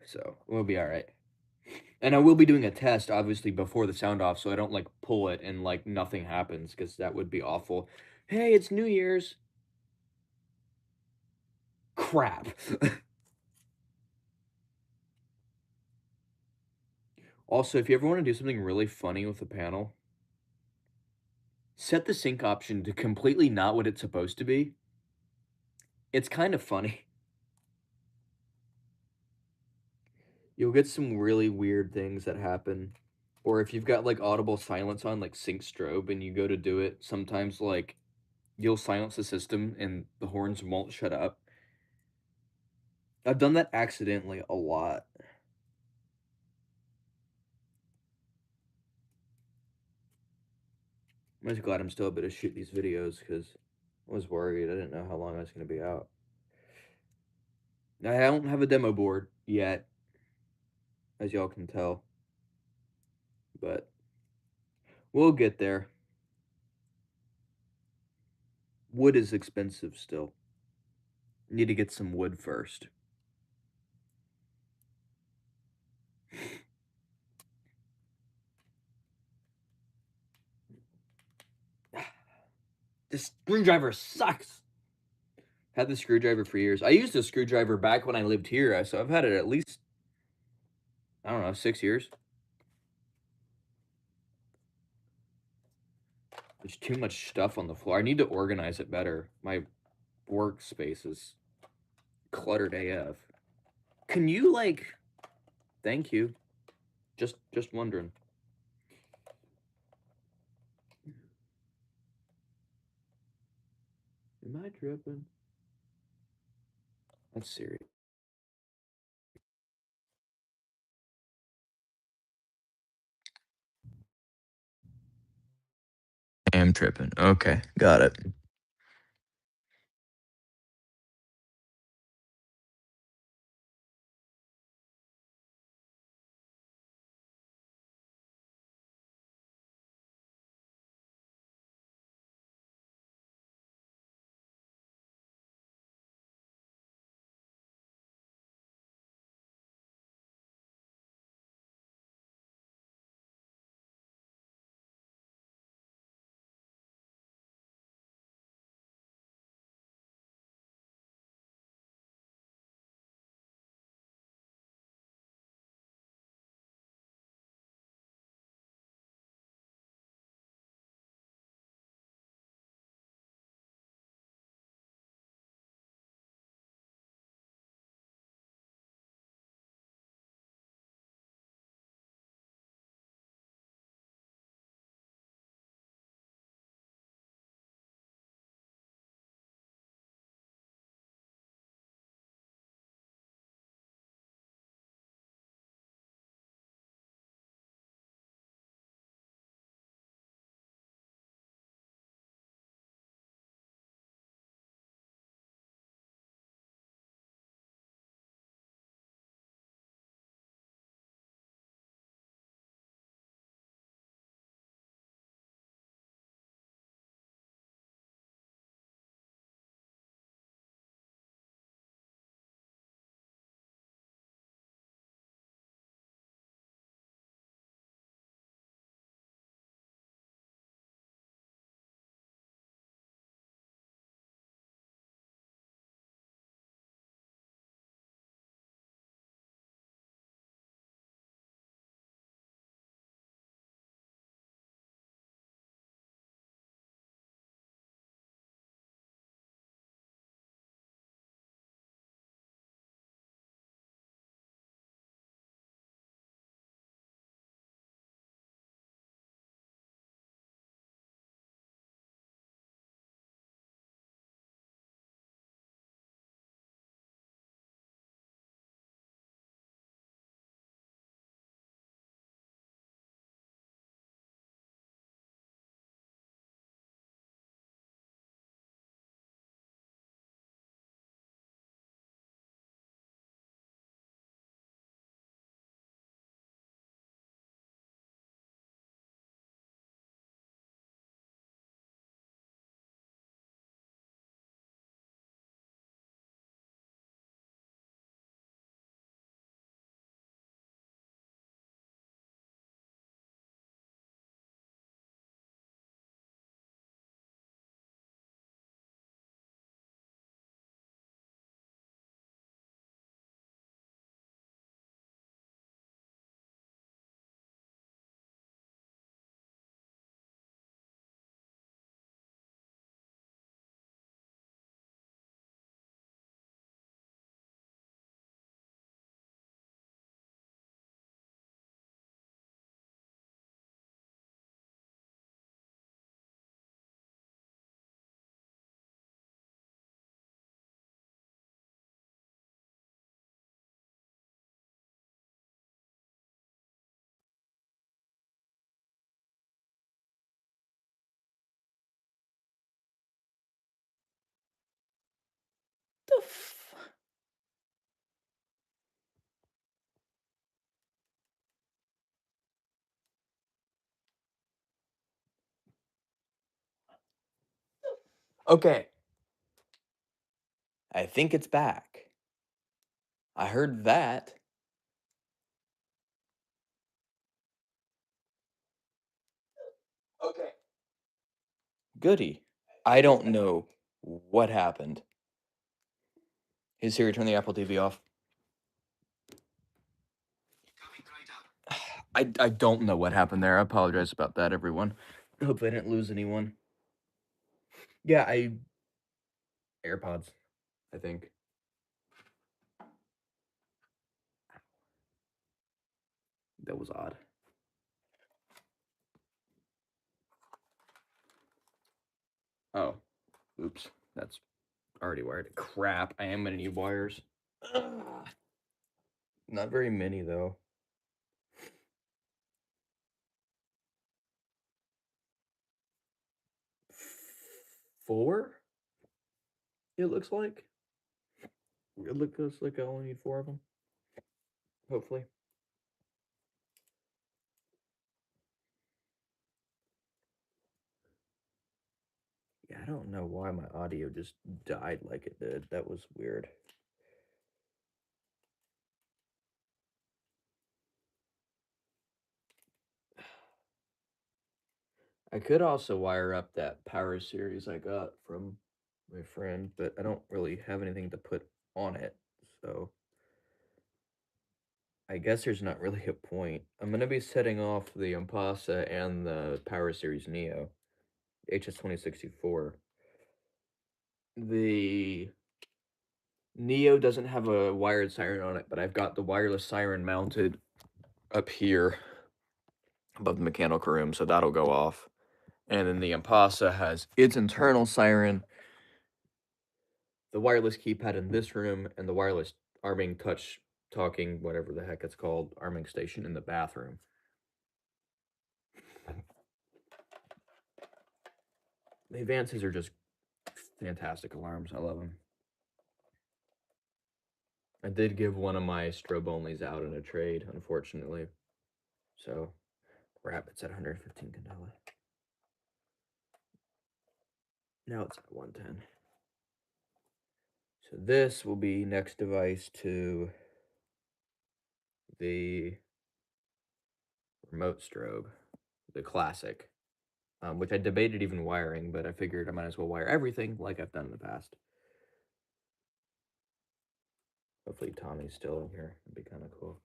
So we'll be all right. And I will be doing a test, obviously, before the sound off, so I don't like pull it and like nothing happens, because that would be awful. Hey, it's New Year's. Crap. Also, if you ever want to do something really funny with the panel, set the sync option to completely not what it's supposed to be. It's kind of funny. You'll get some really weird things that happen. Or if you've got like audible silence on, like sync strobe, and you go to do it, sometimes like you'll silence the system and the horns won't shut up. I've done that accidentally a lot. I'm just glad I'm still able to shoot these videos because I was worried. I didn't know how long I was going to be out. I don't have a demo board yet, as y'all can tell, but we'll get there. Wood is expensive still. Need to get some wood first. This screwdriver sucks. Had the screwdriver for years. I used a screwdriver back when I lived here, so I've had it at least, I don't know, 6 years. There's too much stuff on the floor. I need to organize it better. My workspace is cluttered AF. Can you like thank you. Just wondering. Am I tripping? That's serious. I am tripping. Okay, got it. Okay, I think it's back. I heard that. Okay. Goody. I don't know what happened. Hey Siri, turn the Apple TV off. I don't know what happened there. I apologize about that, everyone. Hopefully I didn't lose anyone. Yeah, AirPods, I think. That was odd. Oh, oops. That's already wired. Crap, I am gonna need wires. Ugh. Not very many, though. Four? It looks like. It looks like I only need four of them. Hopefully. Yeah, I don't know why my audio just died like it did. That was weird. I could also wire up that power series I got from my friend, but I don't really have anything to put on it, so I guess there's not really a point. I'm gonna be setting off the Impasa and the Power Series Neo, HS2064. The Neo doesn't have a wired siren on it, but I've got the wireless siren mounted up here above the mechanical room, so that'll go off. And then the Impasa has its internal siren, the wireless keypad in this room, and the wireless arming touch talking, whatever the heck it's called, arming station in the bathroom. The advances are just fantastic alarms. I love them. I did give one of my strobe onlys out in a trade, unfortunately. So, crap, it's at 115 candela. Now it's at 110. So this will be next device to the remote strobe, the classic, which I debated even wiring, but I figured I might as well wire everything like I've done in the past. Hopefully Tommy's still in here. It'd be kind of cool.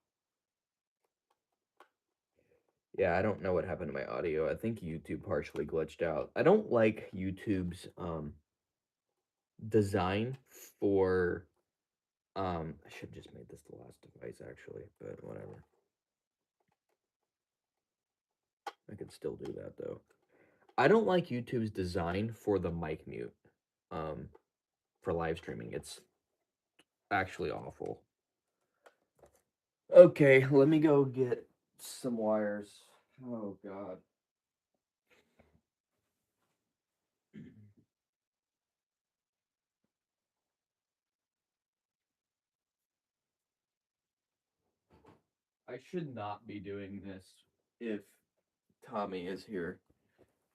Yeah, I don't know what happened to my audio. I think YouTube partially glitched out. I don't like YouTube's design for I should just made this the last device actually, but whatever. I could still do that though. I don't like YouTube's design for the mic mute for live streaming. It's actually awful. Okay, let me go get some wires. Oh god. I should not be doing this if Tommy is here.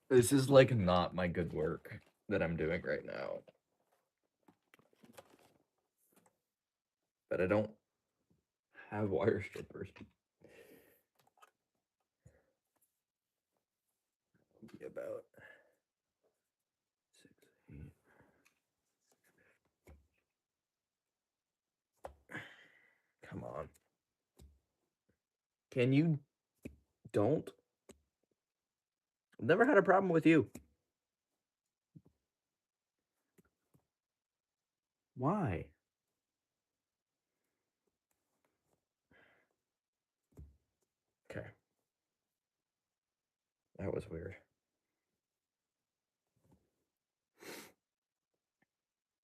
This is like not my good work that I'm doing right now. But I don't have wire strippers. Be about 6, 8. Come on. Can you don't? I've never had a problem with you. Why? Okay. That was weird.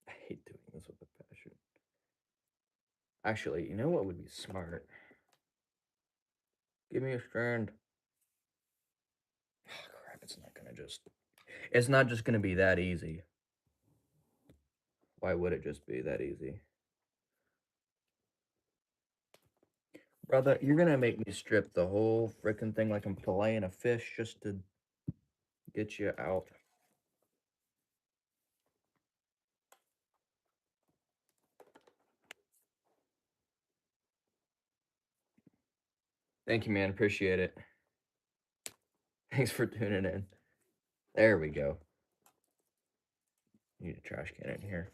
I hate doing this with a passion. Actually, you know what would be smart? Give me a strand. Oh, crap, it's not gonna just... It's not just gonna be that easy. Why would it just be that easy? Brother, you're gonna make me strip the whole frickin' thing like I'm filleting a fish just to get you out. Thank you, man. Appreciate it. Thanks for tuning in. There we go. Need a trash can in here.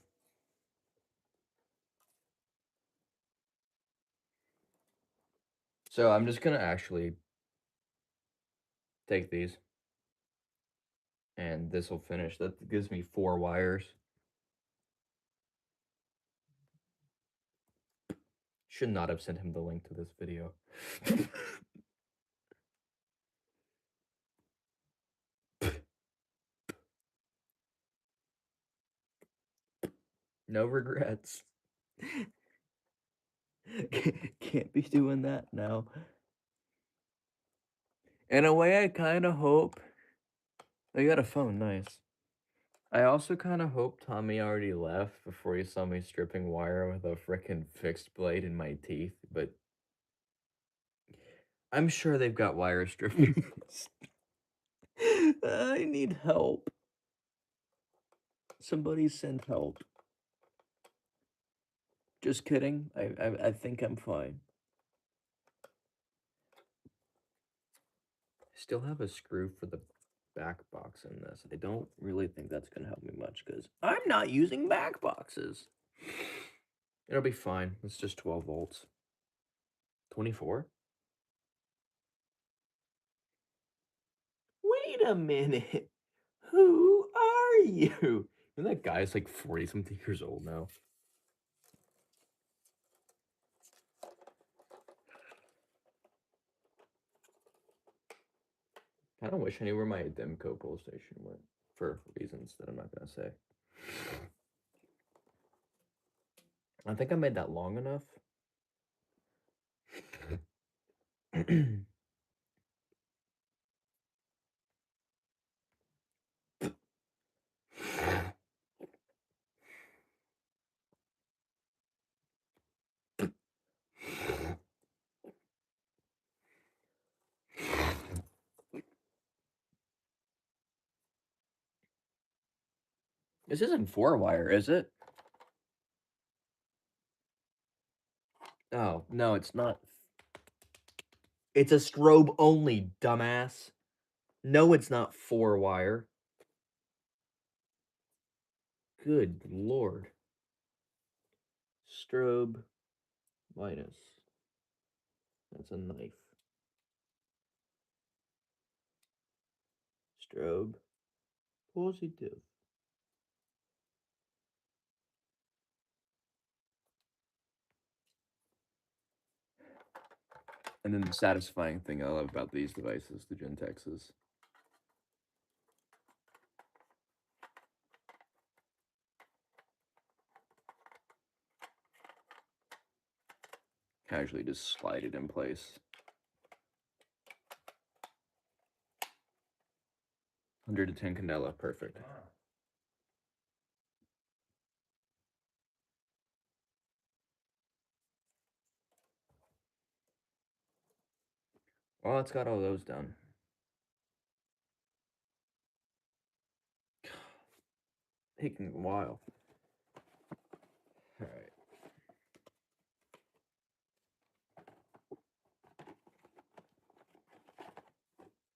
So I'm just gonna actually take these, and this will finish. That gives me 4 wires. Should not have sent him the link to this video. No regrets. Can't be doing that now. In a way, I kind of hope. Oh, you got a phone, nice. I also kind of hope Tommy already left before he saw me stripping wire with a frickin' fixed blade in my teeth, but I'm sure they've got wire strippers. I need help. Somebody send help. Just kidding. I think I'm fine. I still have a screw for the back box in this. I don't really think that's gonna help me much because I'm not using back boxes. It'll be fine. It's just 12 volts. 24? Wait a minute. Who are you? And that guy's like 40 something years old now. Kind of wish I knew where my Demco pole station went for reasons that I'm not gonna say. I think I made that long enough. This isn't 4-wire, is it? Oh, no, it's not. It's a strobe only, dumbass. No, it's not 4-wire. Good lord. Strobe minus. That's a knife. Strobe positive. And then the satisfying thing I love about these devices, the Gentexes. Casually just slide it in place. 110 candela, perfect. Well, it's got all those done. Taking a while. All right.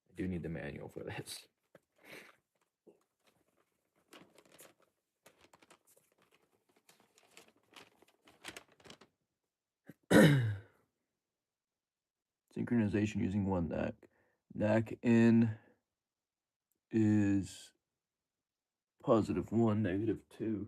I do need the manual for this. Synchronization using one NAC. NAC in is +1, -2.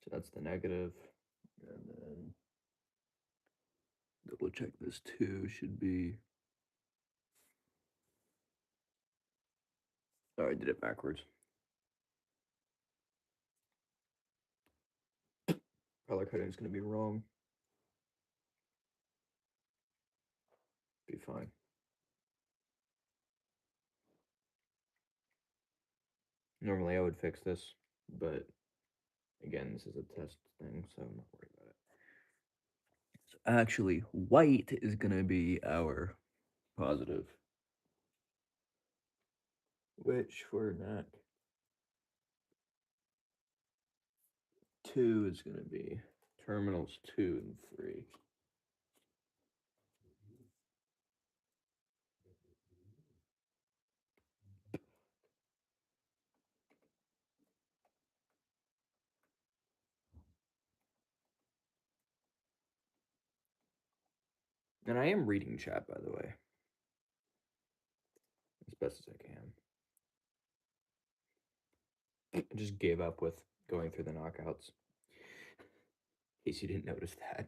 So that's the negative. And then double check this 2 should be. Oh, I did it backwards. Color coding is going to be wrong. be fine. Normally I would fix this, but again, this is a test thing, so I'm not worried about it. So actually, white is gonna be our positive, which for NAC 2 is gonna be terminals 2 and 3. And I am reading chat, by the way, as best as I can. I just gave up with going through the knockouts. In case you didn't notice that.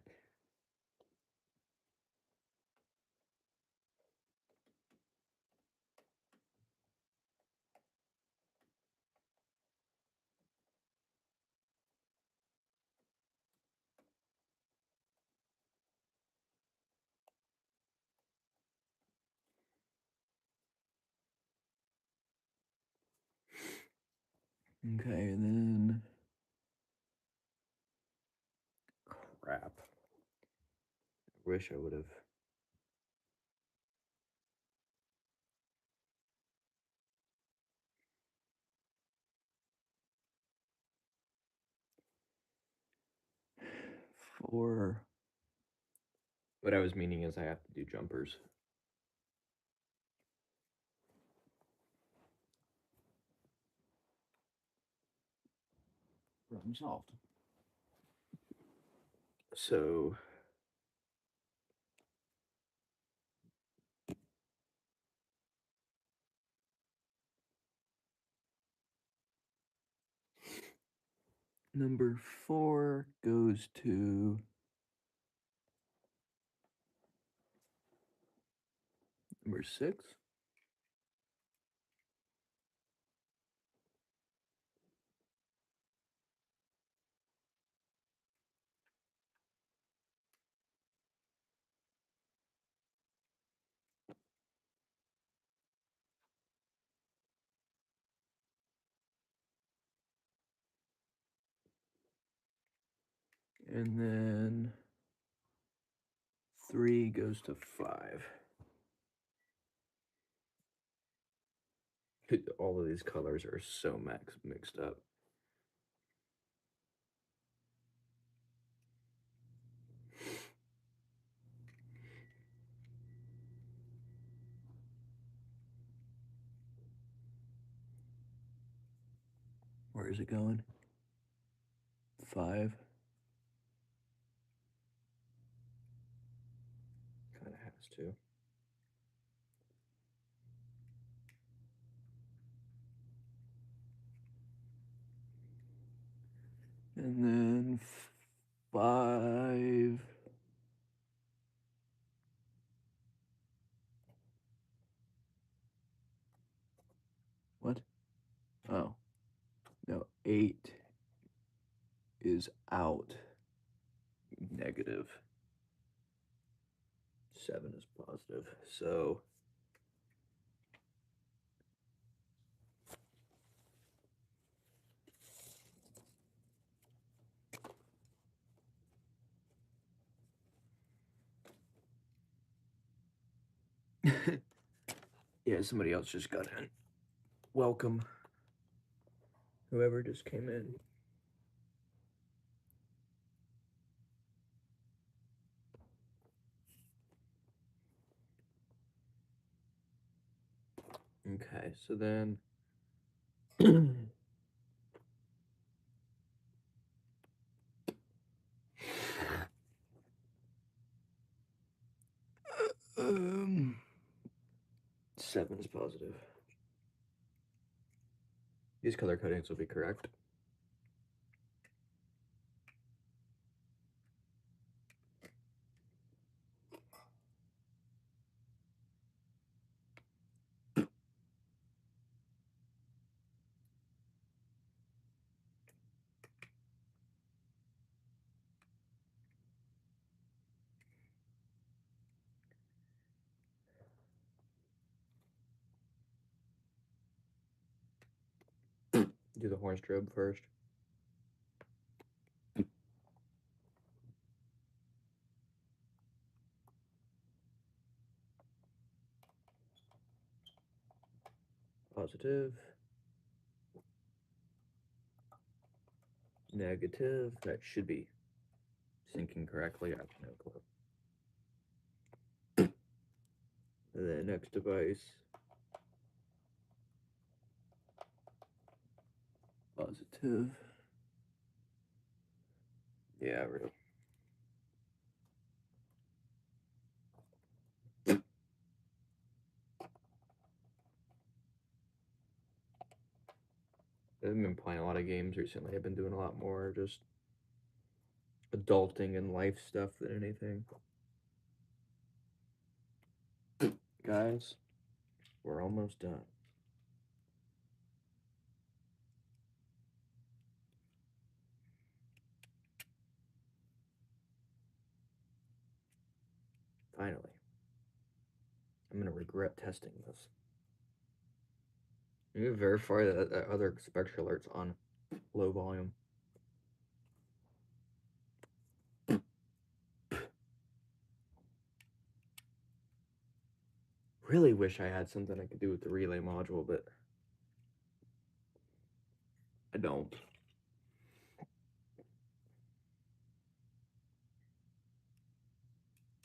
Okay, and then crap. I wish I would have. For what I was meaning is I have to do jumpers. Problem solved. So number 4 goes to number 6. And then 3 goes to 5. All of these colors are so mixed up. Where is it going? 5. Kind of has to. And then 5. What? Oh. No, 8 is out. Negative. 7 is positive. So yeah, somebody else just got in. Welcome. Whoever just came in. Okay, so then um 7 is positive. These color codings will be correct. Do the horn strobe first. Positive. Negative. That should be syncing correctly. I have no clue. And then next device. Positive. Yeah, real. I've been playing a lot of games recently. I've been doing a lot more just adulting and life stuff than anything. Guys, we're almost done. Finally. I'm going to regret testing this. I'm going to verify that other spectral alert's on low volume. Really wish I had something I could do with the relay module, but I don't.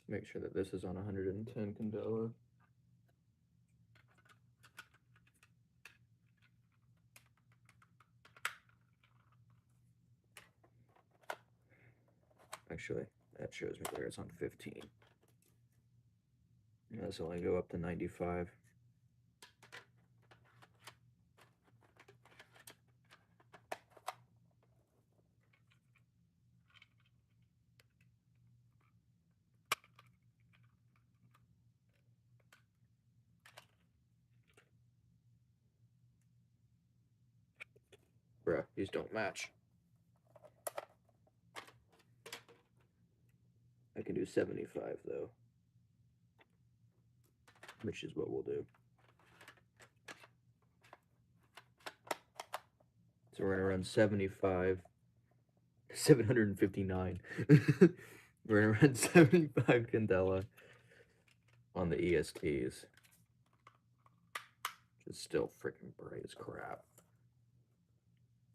Make sure that this is on 110 candela. Actually, that shows me there it's on 15. Let's only go up to 95. Bruh, these don't match. I can do 75 though, which is what we'll do. So we're gonna run 75, 759. We're gonna run 75 candela on the ESTs. Which is still freaking bright as crap.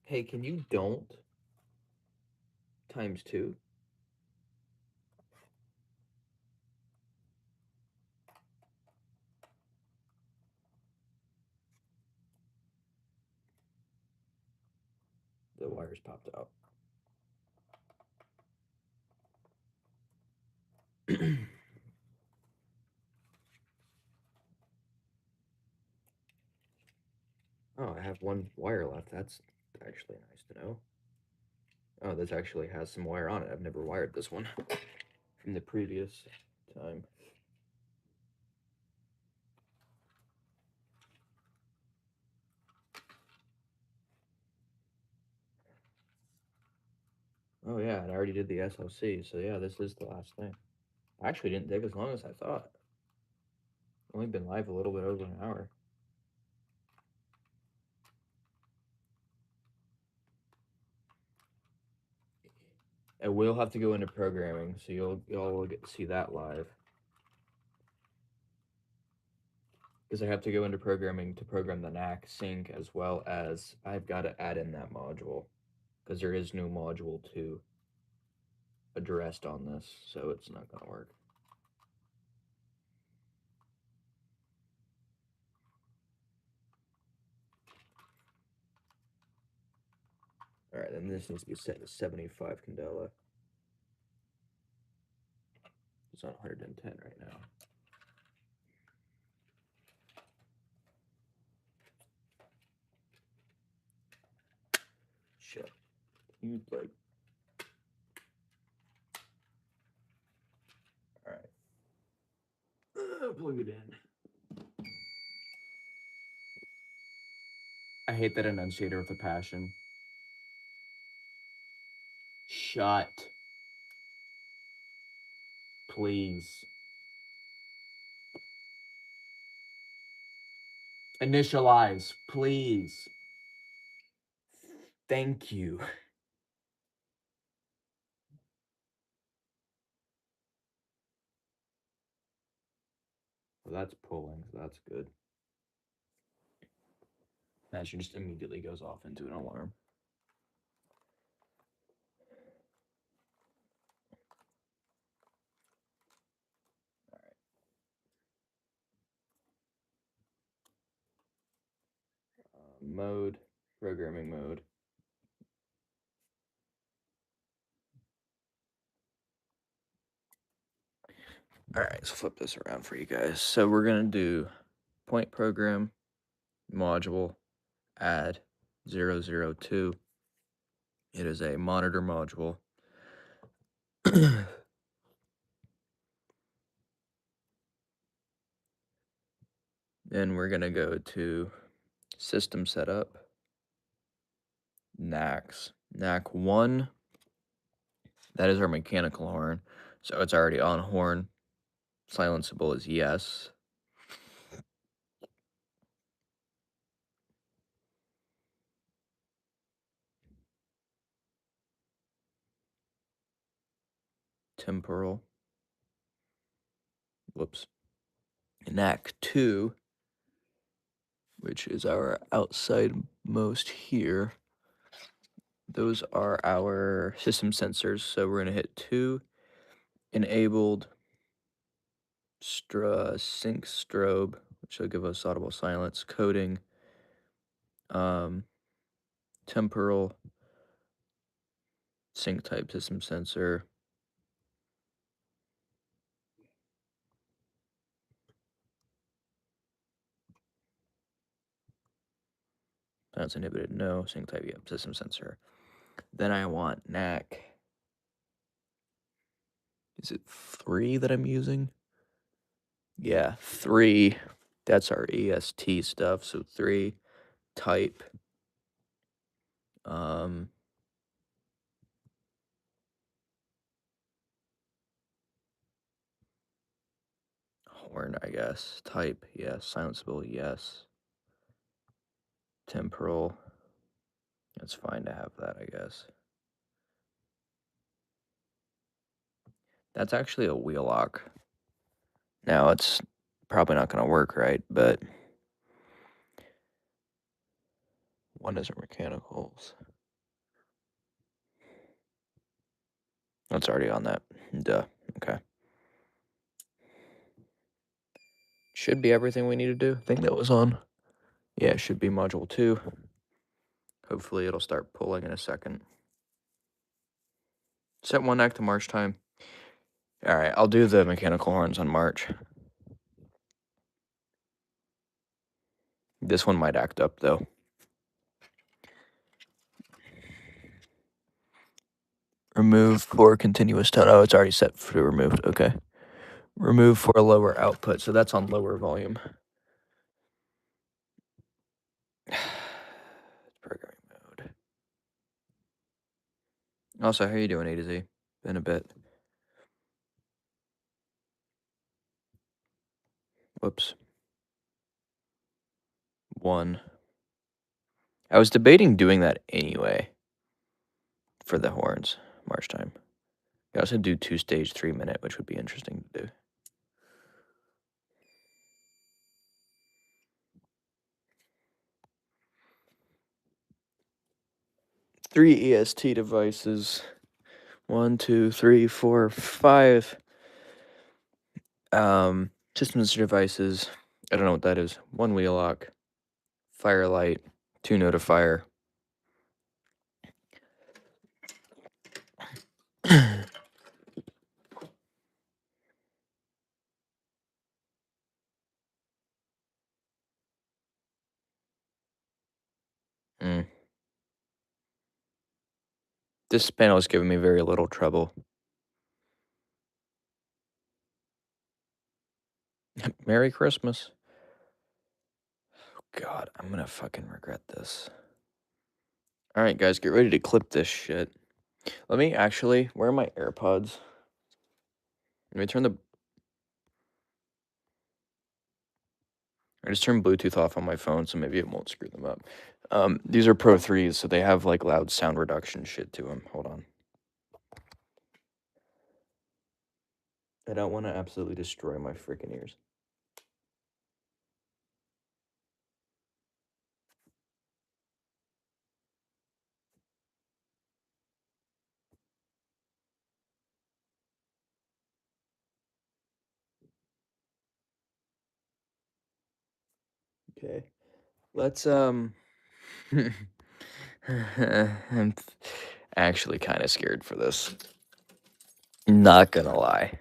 Hey, can you don't times 2? The wires popped out. Oh, I have one wire left. That's actually nice to know. Oh, this actually has some wire on it. I've never wired this one from the previous time. Oh yeah, and I already did the SLC, so yeah, this is the last thing. I actually didn't take as long as I thought. Only been live a little bit over an hour. I will have to go into programming, so y'all will get to see that live. Because I have to go into programming to program the NAC sync, as well as I've got to add in that module, because there is no module 2 addressed on this, so it's not going to work. Alright, then this needs to be set to 75 candela. It's on 110 right now. Shit. You like. Alright. Plug it in. I hate that enunciator with a passion. Shut. Please. Initialize, please. Thank you. Well, that's pulling, so that's good. That she just immediately goes off into an alarm. Mode, programming mode. All right, so flip this around for you guys. So we're gonna do point program module add 002. It is a monitor module. Then we're gonna go to system setup, NACs, NAC 1. That is our mechanical horn, so it's already on horn. Silenceable is yes. Temporal. Whoops. NAC 2, which is our outside-most here. Those are our system sensors, so we're going to hit 2, enabled sync strobe, which will give us audible silence, coding, temporal, sync type system sensor. That's inhibited, no. Sync type, yep, system sensor. Then I want NAC. Is it 3 that I'm using? Yeah, 3. That's our EST stuff. So 3 type. Horn, I guess. Type, yes. Silenceable, yes. Temporal. It's fine to have that, I guess. That's actually a wheel lock. Now, it's probably not going to work right, but one is our mechanicals. That's already on that. Duh. Okay. Should be everything we need to do. I think that was on. Yeah, it should be module 2. Hopefully it'll start pulling in a second. Set 1 act to march time. All right, I'll do the mechanical horns on march. This one might act up, though. Remove for continuous tone. Oh, it's already set for removed. Okay. Remove for lower output. So that's on lower volume. Programming mode. Also, how are you doing, A to Z? Been a bit. Whoops. 1. I was debating doing that anyway for the horns. March time. I also do 2-stage 3-minute, which would be interesting to do. 3 EST devices. 1, 2, 3, 4, 5. System sensor devices. I don't know what that is. 1 wheel lock. Firelight. 2 notifier. This panel is giving me very little trouble. Merry Christmas. God, I'm gonna fucking regret this. Alright, guys, get ready to clip this shit. Let me actually, where are my AirPods? Let me turn the... I just turned Bluetooth off on my phone, so maybe it won't screw them up. These are Pro 3s, so they have like loud sound reduction shit to them. Hold on. I don't want to absolutely destroy my freaking ears. Okay. Let's I'm actually kind of scared for this. Not gonna lie.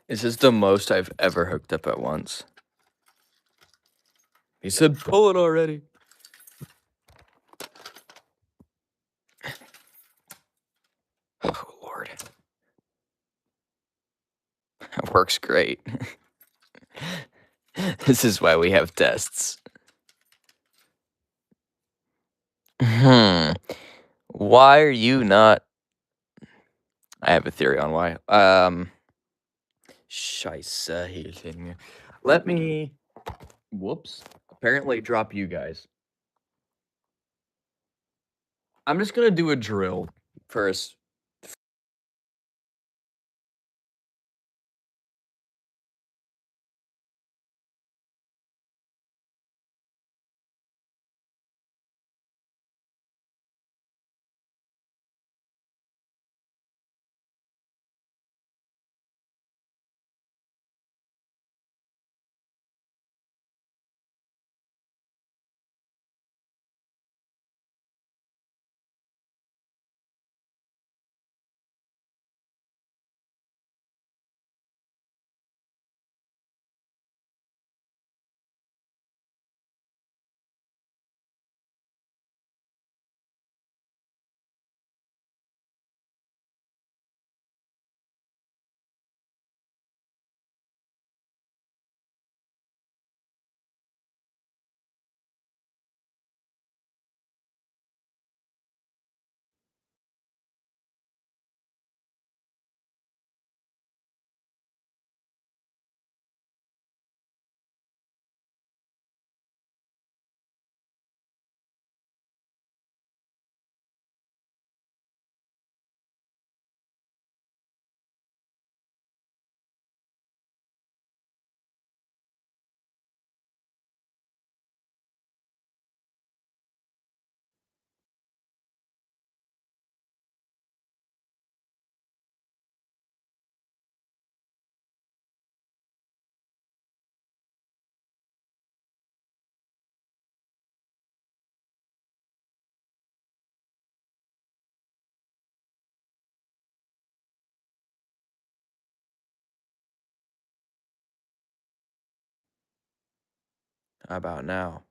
This is the most I've ever hooked up at once. He said, pull it already. Oh, Lord. That works great. This is why we have tests. Why are you not... I have a theory on why. Scheiße, hitting me. Let me... Whoops. Apparently drop you guys. I'm just gonna do a drill first. How about now?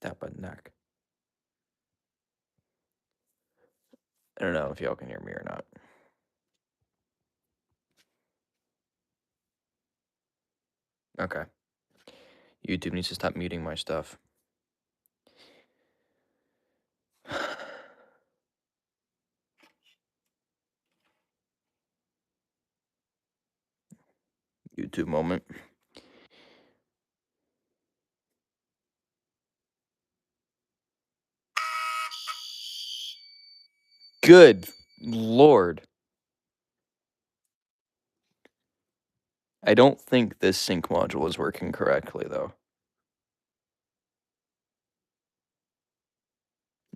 That button neck. I don't know if y'all can hear me or not. Okay. YouTube needs to stop muting my stuff. YouTube moment. Good Lord. I don't think this sync module is working correctly, though.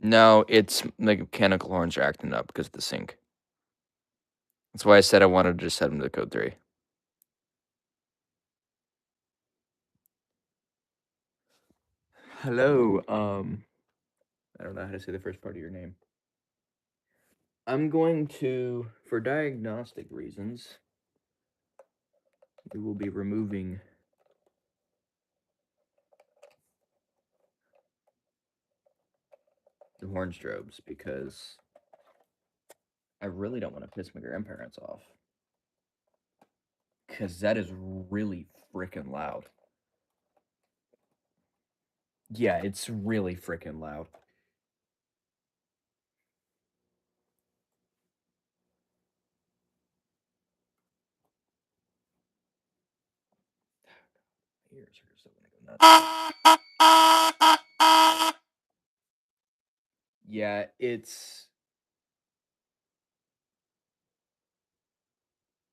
No, it's the mechanical horns are acting up because of the sync. That's why I said I wanted to just set them to code 3. Hello, I don't know how to say the first part of your name. I'm going to, for diagnostic reasons, we will be removing the horn strobes because I really don't want to piss my grandparents off. Because that is really freaking loud. Yeah, it's really freaking loud. ears are still gonna go nuts. Yeah, it's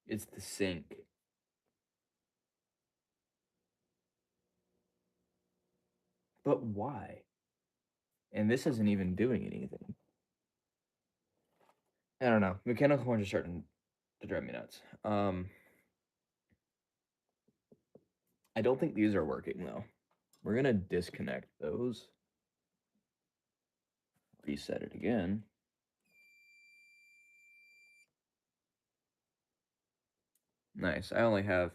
the sync. But why? And this isn't even doing anything. I don't know. Mechanical horns are starting to drive me nuts. I don't think these are working though. We're gonna disconnect those. Reset it again. Nice. I only have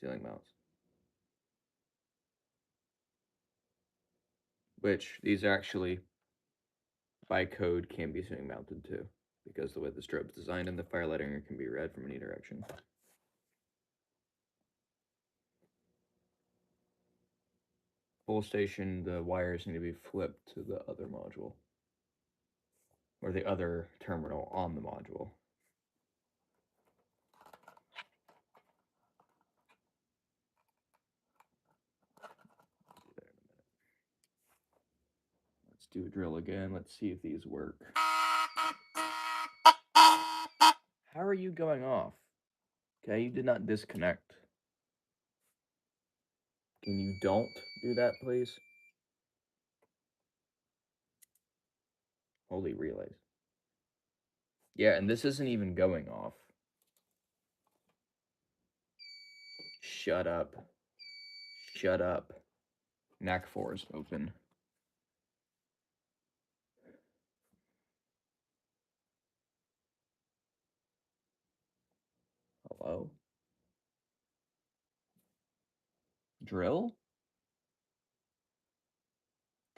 ceiling mounts. Which these are actually by code can be ceiling mounted too, because the way the strobe's designed and the firelighting can be read from any direction. Full station, the wires need to be flipped to the other module. Or the other terminal on the module. Let's do a drill again. Let's see if these work. How are you going off? Okay, you did not disconnect. Can you don't do that, please? Holy relays. Yeah, and this isn't even going off. Shut up. Shut up. NAC 4 is open. Hello? Drill?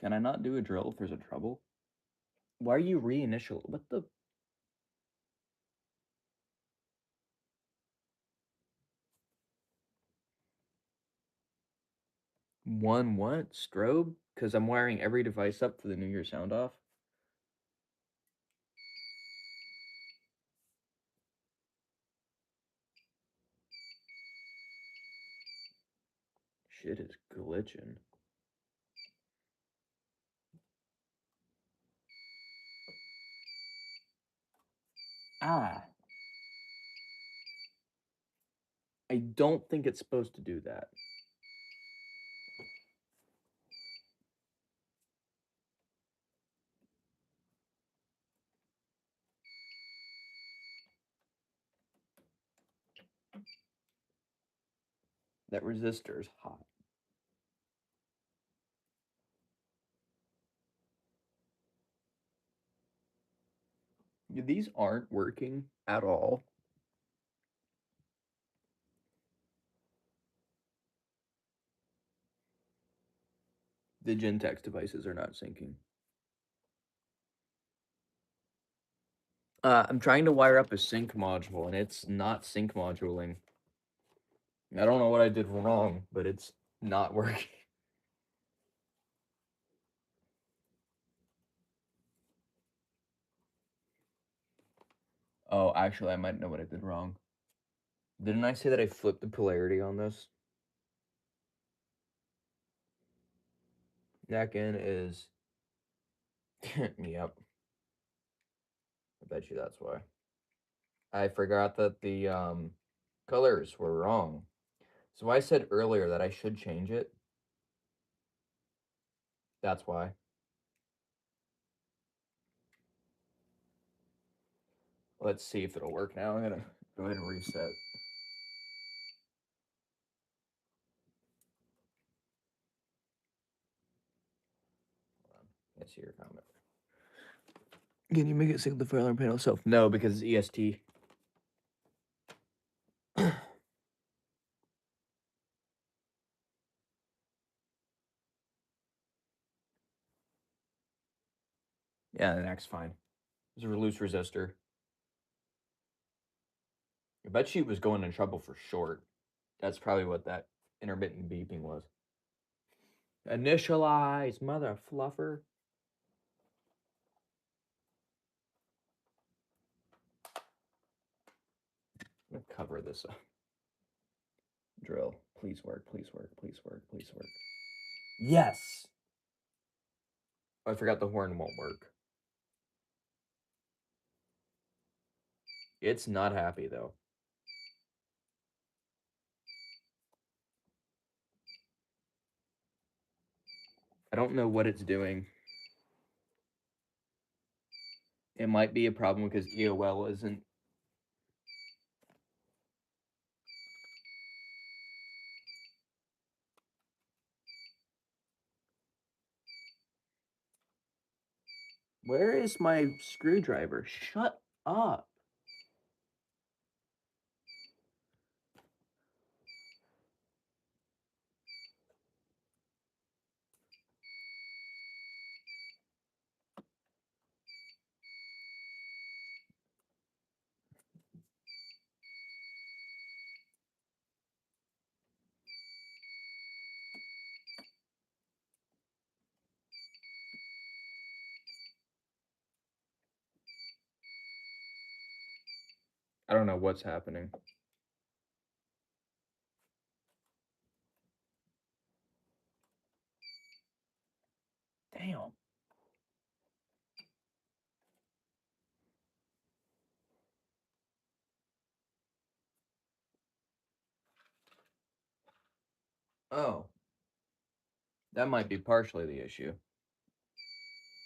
Can I not do a drill if there's a trouble? Why are you reinitial? What the? One what? Strobe? Because I'm wiring every device up for the New Year sound off? Shit is glitching. Ah. I don't think it's supposed to do that. That resistor is hot. These aren't working at all. The Gentex devices are not syncing. I'm trying to wire up a sync module, and it's not sync moduling. I don't know what I did wrong, but it's not working. Oh, actually, I might know what I did wrong. Didn't I say that I flipped the polarity on this? NAC in is... Yep. I bet you that's why. I forgot that the colors were wrong. So I said earlier that I should change it. That's why. Let's see if it'll work now. I'm gonna go ahead and reset. Let's see your comment. Can you make it sync the fire alarm panel itself? No, because it's EST. Yeah, the next fine. It's a loose resistor. I bet she was going in trouble for short. That's probably what that intermittent beeping was. Initialize, mother fluffer. I'm gonna cover this up. Drill. Please work, please work, please work, please work. Yes! I forgot the horn won't work. It's not happy, though. I don't know what it's doing. It might be a problem because EOL isn't... Where is my screwdriver? Shut up. I don't know what's happening. Damn. Oh. That might be partially the issue.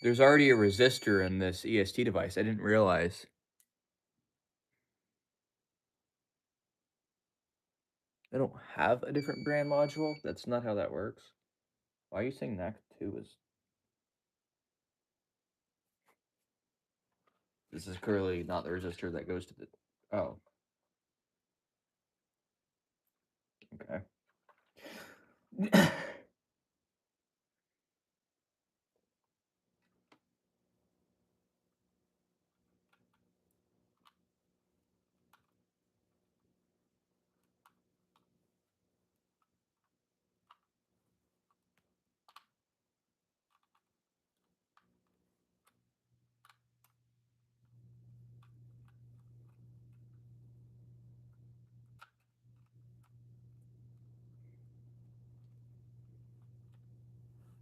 There's already a resistor in this EST device. I didn't realize. I don't have a different brand module. That's not how that works. Why are you saying NAC 2 is... This is clearly not the resistor that goes to the... Oh. Okay.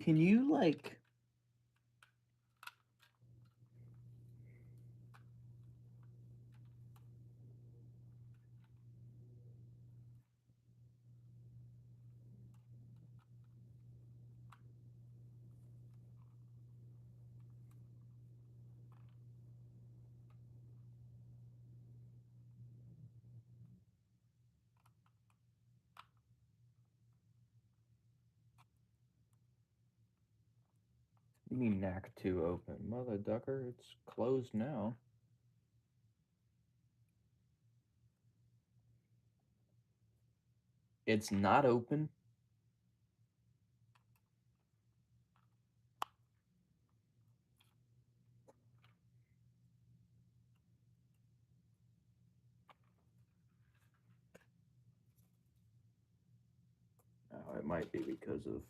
Can you, like... You mean NAC 2 open? Mother ducker, it's closed now. It's not open? Oh, it might be because of...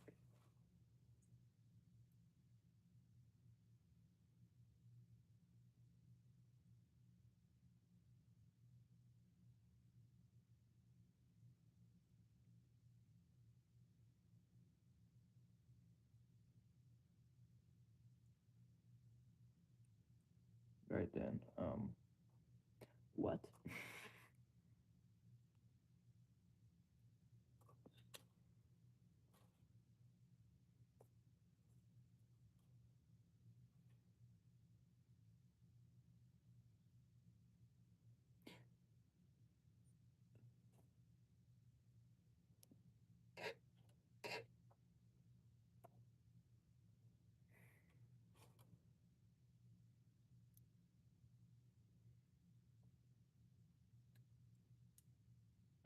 Right then. What?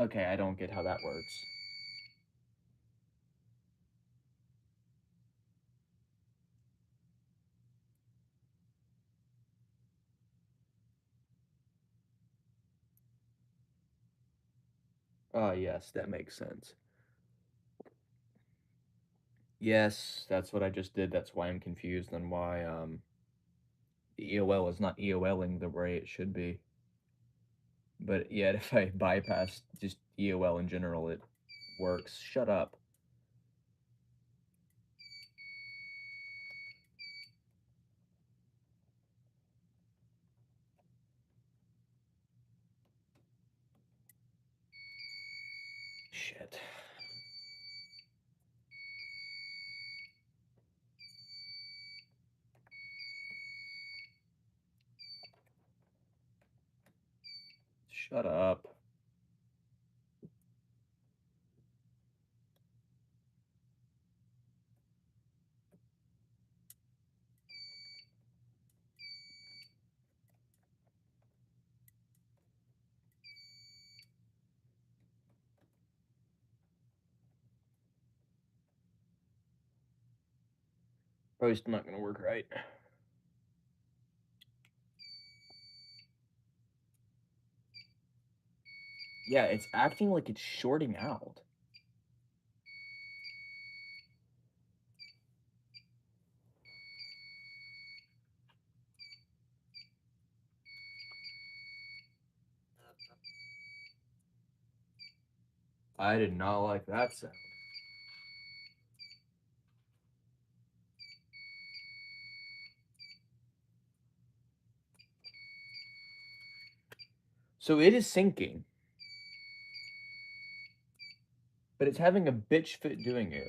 Okay, I don't get how that works. Yes, that makes sense. Yes, that's what I just did. That's why I'm confused on why the EOL is not EOLing the way it should be. But yet, if I bypass just EOL in general, it works. Shut up. Shit. Shut up. Probably still not gonna work right. Yeah, it's acting like it's shorting out. I did not like that sound. So it is syncing. But it's having a bitch fit doing it.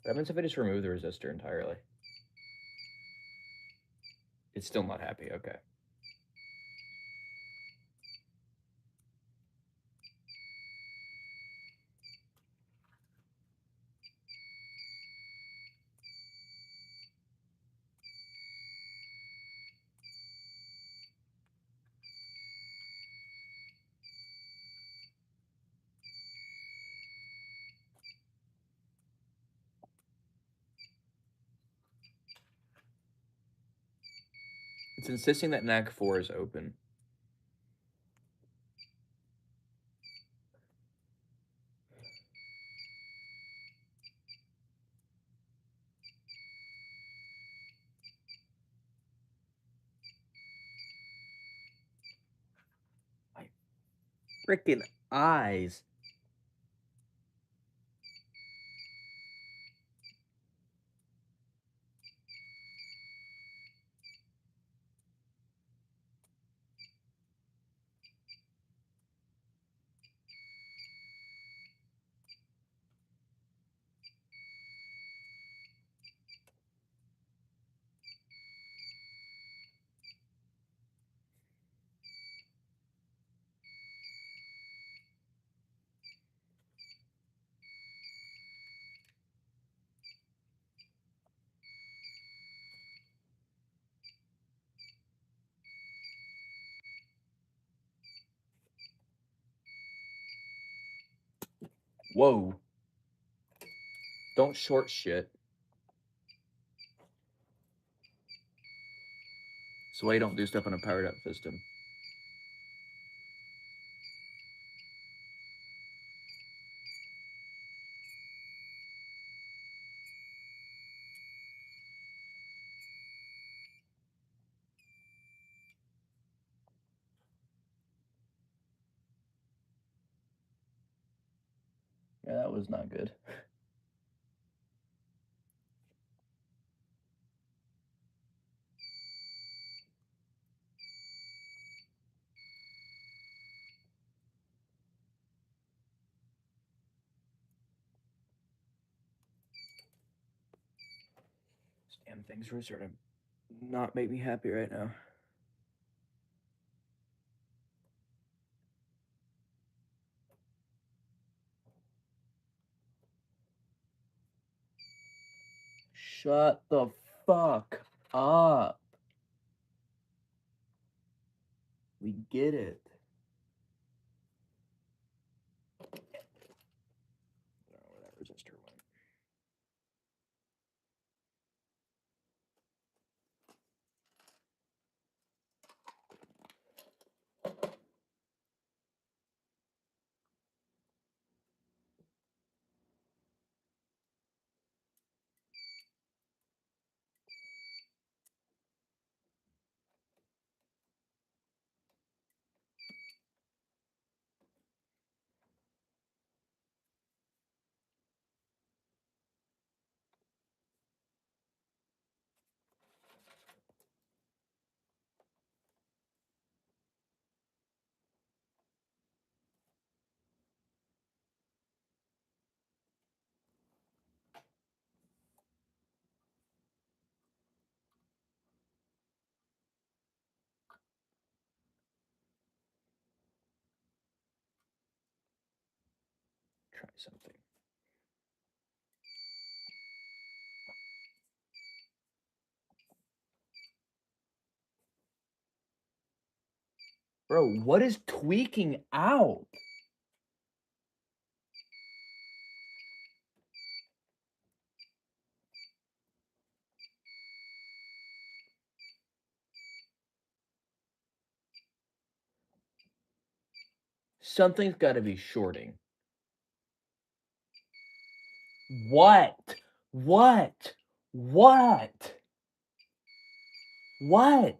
What happens if I just remove the resistor entirely? It's still not happy, okay. It's insisting that NAC 4 is open. My freaking eyes. Whoa. Don't short shit. That's why you don't do stuff on a powered up system. Yeah, that was not good. This damn thing's really starting to not make me happy right now. Shut the fuck up. We get it. I don't know where that resistor went. try something. Bro, what is tweaking out? Something's got to be shorting. What? What? What? What?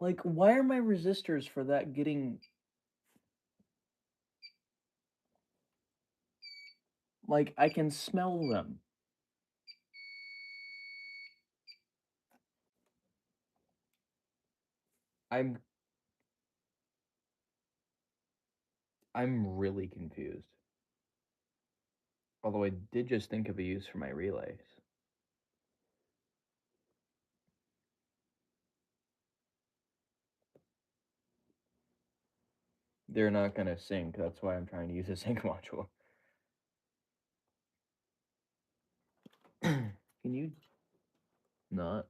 Like, why are my resistors for that getting... Like, I can smell them. I'm really confused. Although I did just think of a use for my relays. They're not going to sync. That's why I'm trying to use a sync module. Can you not?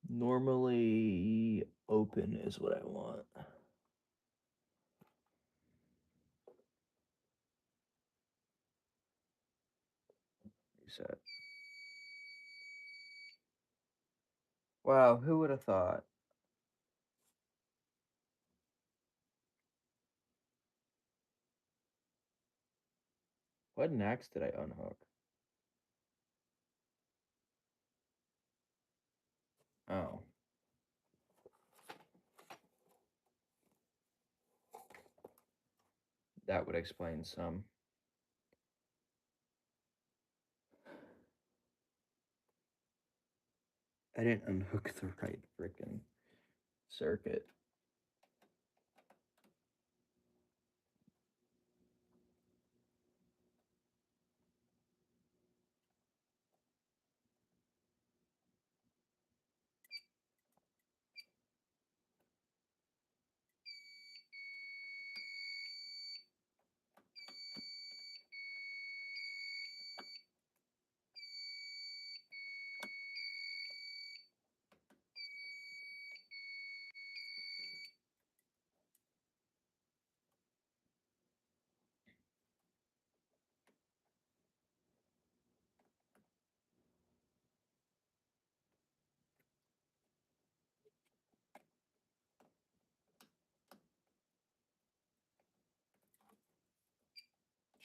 Normally open is what I want. Reset. Wow, who would have thought? What NACs did I unhook? Oh. That would explain some. I didn't unhook the right frickin' circuit.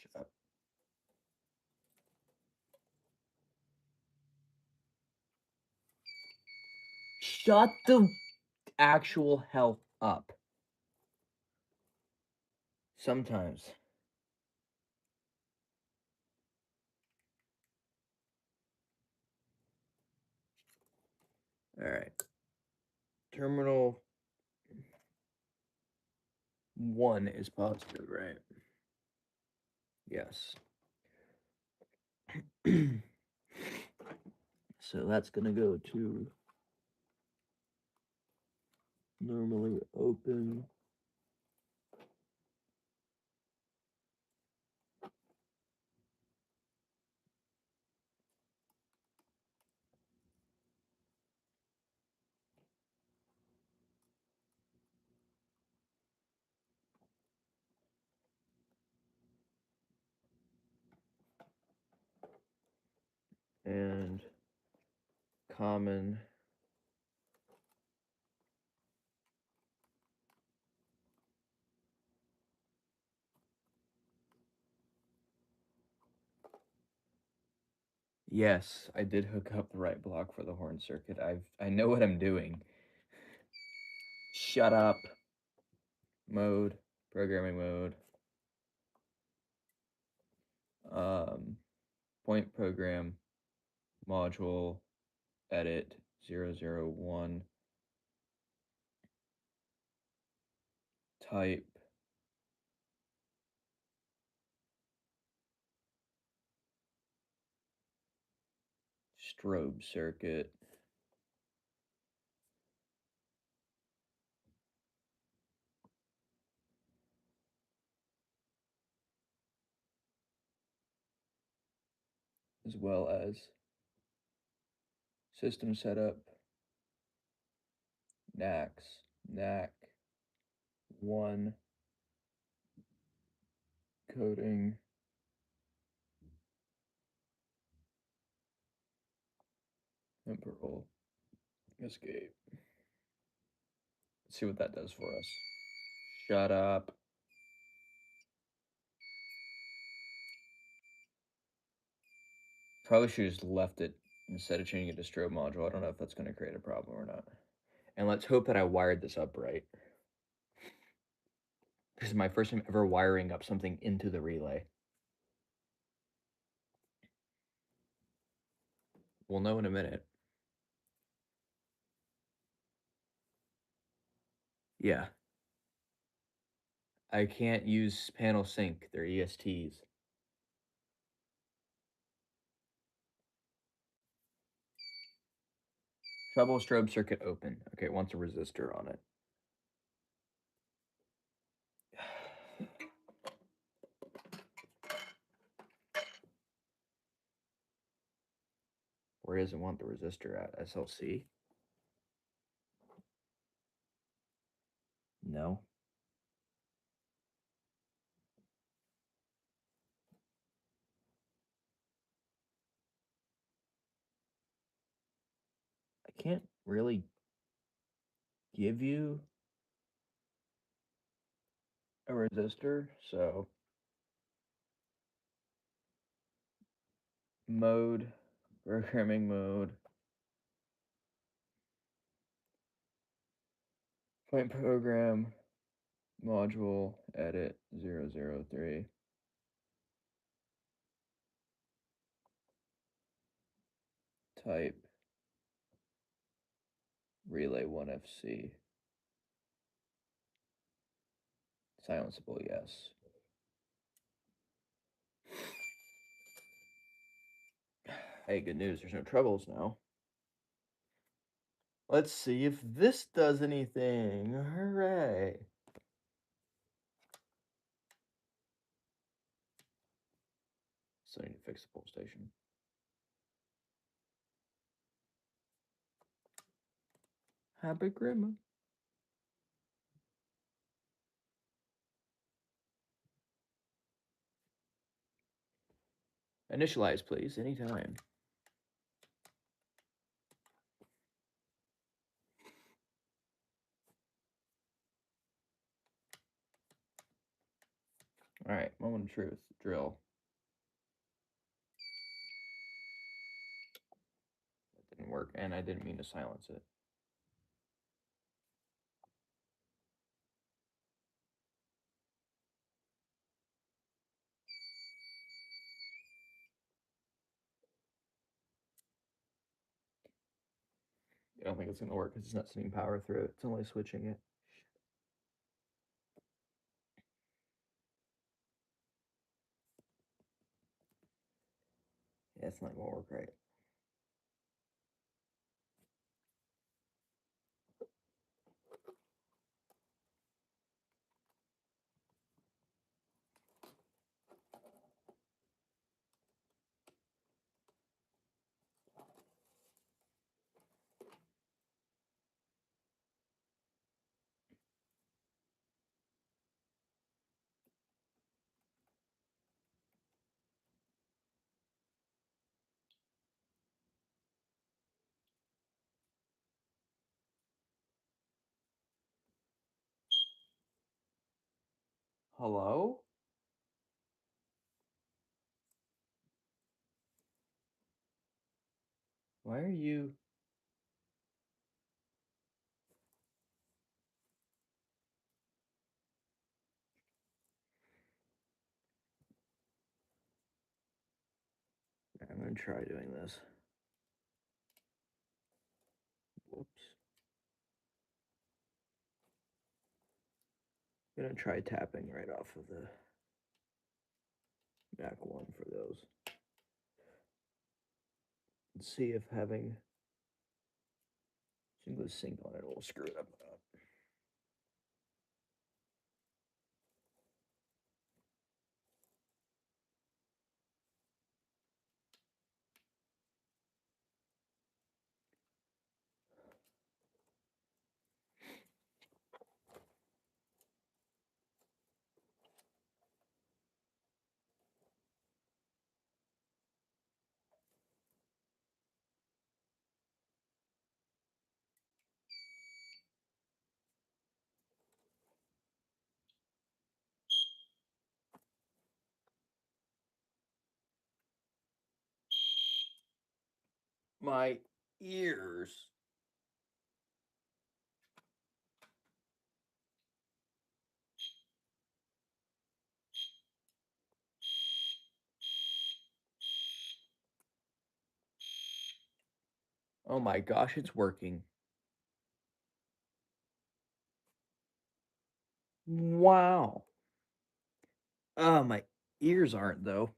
Shut up. Shut the actual hell up. Sometimes. Alright. Terminal 1 is positive, right? Yes. So that's going to go to normally open. And common. Yes, I did hook up the right block for the horn circuit. I know what I'm doing. Shut up. Mode, programming mode. Point program module edit 001 type strobe circuit as well as system setup NAC 1 coding temporal escape. Let's see what that does for us. Shut up. Probably should have just left it instead of changing it to strobe module. I don't know if that's going to create a problem or not. And let's hope that I wired this up right. This is my first time ever wiring up something into the relay. We'll know in a minute. Yeah. I can't use panel sync. They're ESTs. Trouble strobe circuit open. Okay, it wants a resistor on it. Where does it want the resistor at? SLC? No. I can't really give you a resistor, so mode, programming mode, point program, module, edit 003. Type relay 1FC. Silenceable, yes. Hey, good news, there's no troubles now. Let's see if this does anything. Hooray. Still need to fix the pull station. Happy Christmas. Initialize, please, anytime. All right, moment of truth, drill. That didn't work, and I didn't mean to silence it. I don't think it's gonna work because it's not sending power through it. It's only switching it. Yeah, it's not gonna work right. Hello? Why are you... try doing this. Whoops. I'm gonna try tapping right off of the Mac 1 for those. Let's see if having single sync on it will screw it up. My ears. Oh my gosh, it's working. Wow. My ears aren't though.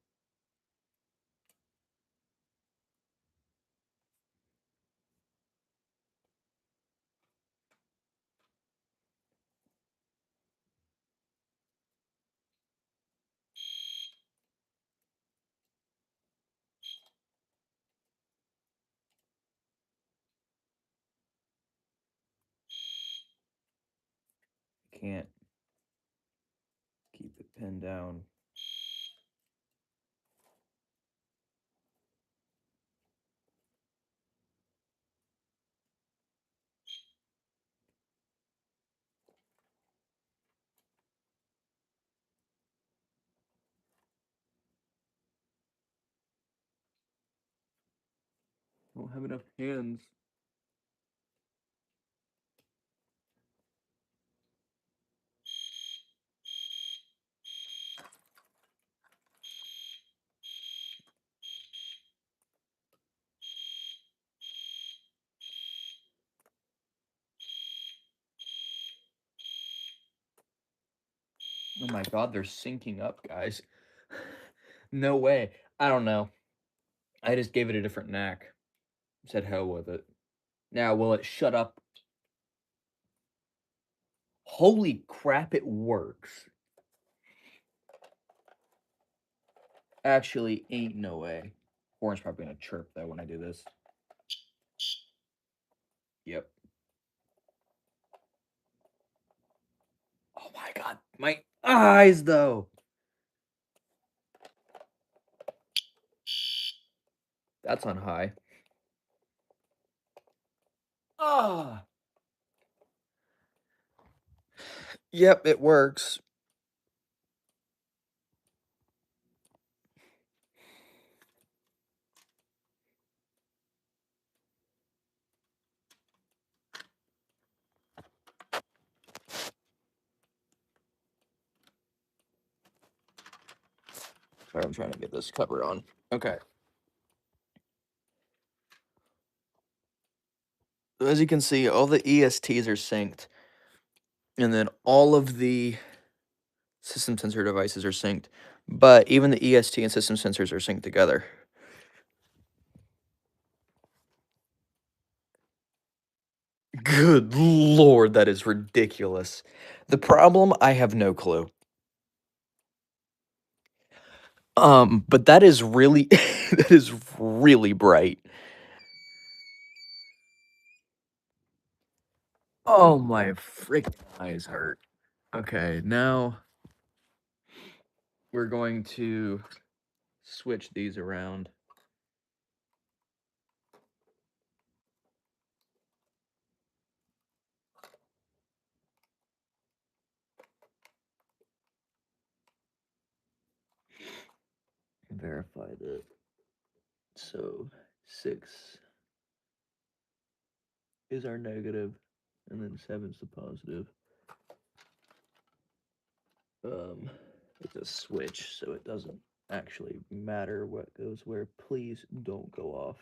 Can't keep it pinned down. Don't have enough hands. Oh my god, they're syncing up, guys. No way. I don't know. I just gave it a different knack. Said hell with it. Now, will it shut up? Holy crap, it works. Actually, ain't no way. Horn's probably gonna chirp though when I do this. Yep. Oh my god, my eyes though. That's on high. Ah. Yep, it works. Sorry, I'm trying to get this cover on. Okay. As you can see, all the ESTs are synced. And then all of the system sensor devices are synced. But even the EST and system sensors are synced together. Good lord, that is ridiculous. The problem, I have no clue. But that is really that is really bright. Oh my freaking eyes hurt. Okay, now we're going to switch these around. Verify that. So 6 is our negative, and then 7's the positive. It's a switch, so it doesn't actually matter what goes where. Please don't go off.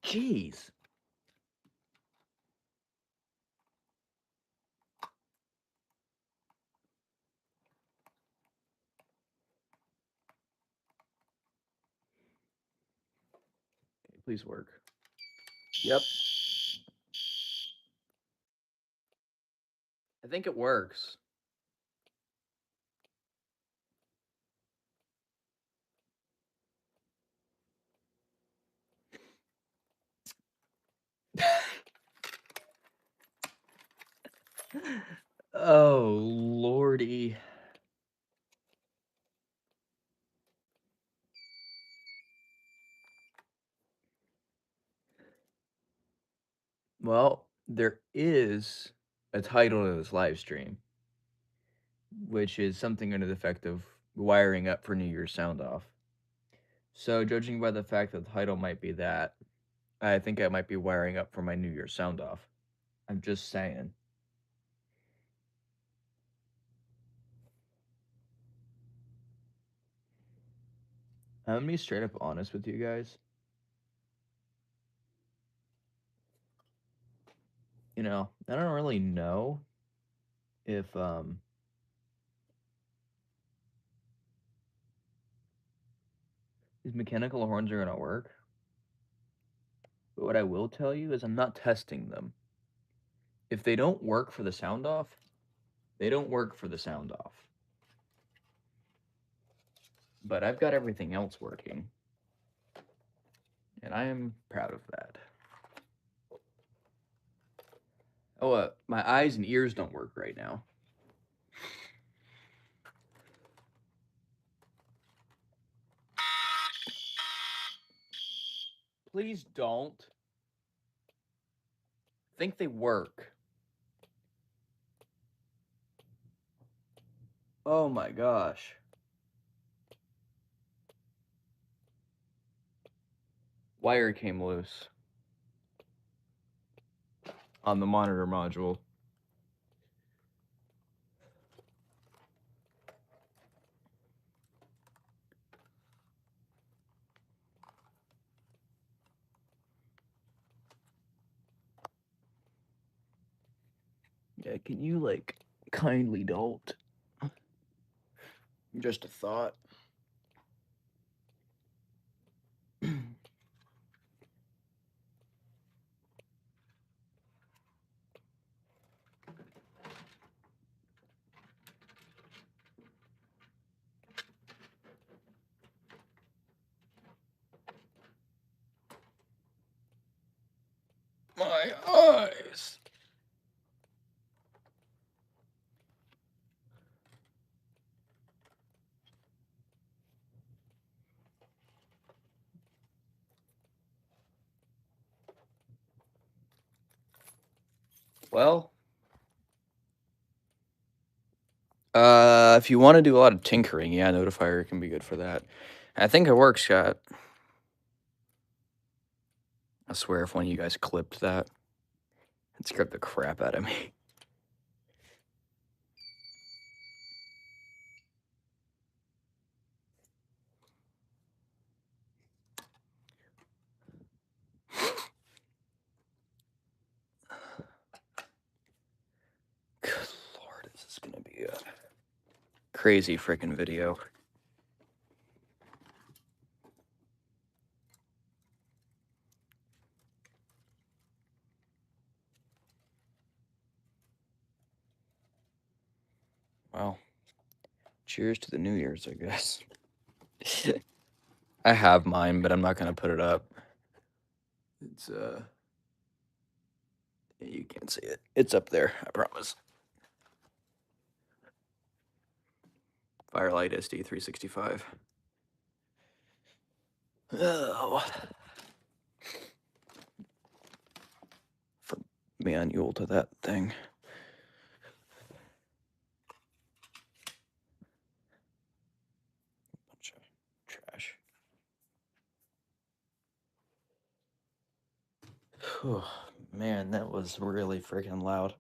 Jeez. Okay, please work. Yep. I think it works. Oh, lordy. Well, there is a title to this live stream, which is something under the effect of wiring up for New Year's sound off. So, judging by the fact that the title might be that, I think I might be wiring up for my New Year's sound off. I'm just saying. I'm gonna be straight up honest with you guys. I don't really know if these mechanical horns are gonna work. But what I will tell you is I'm not testing them. If they don't work for the sound off, they don't work for the sound off. But I've got everything else working. And I am proud of that. Oh, my eyes and ears don't work right now. Please don't. Think they work. Oh my gosh. Wire came loose on the monitor module. Yeah, can you, kindly don't? Just a thought. My eyes. Well, if you want to do a lot of tinkering, yeah, Notifier can be good for that. I think it works, Scott. I swear if one of you guys clipped that, it scared the crap out of me. Good lord, this is gonna be a crazy freaking video. Well, cheers to the New Year's, I guess. I have mine, but I'm not gonna put it up. It's you can't see it. It's up there, I promise. Firelight SD365. Oh, for manual to that thing. Bunch of trash. Whew, man, that was really freaking loud.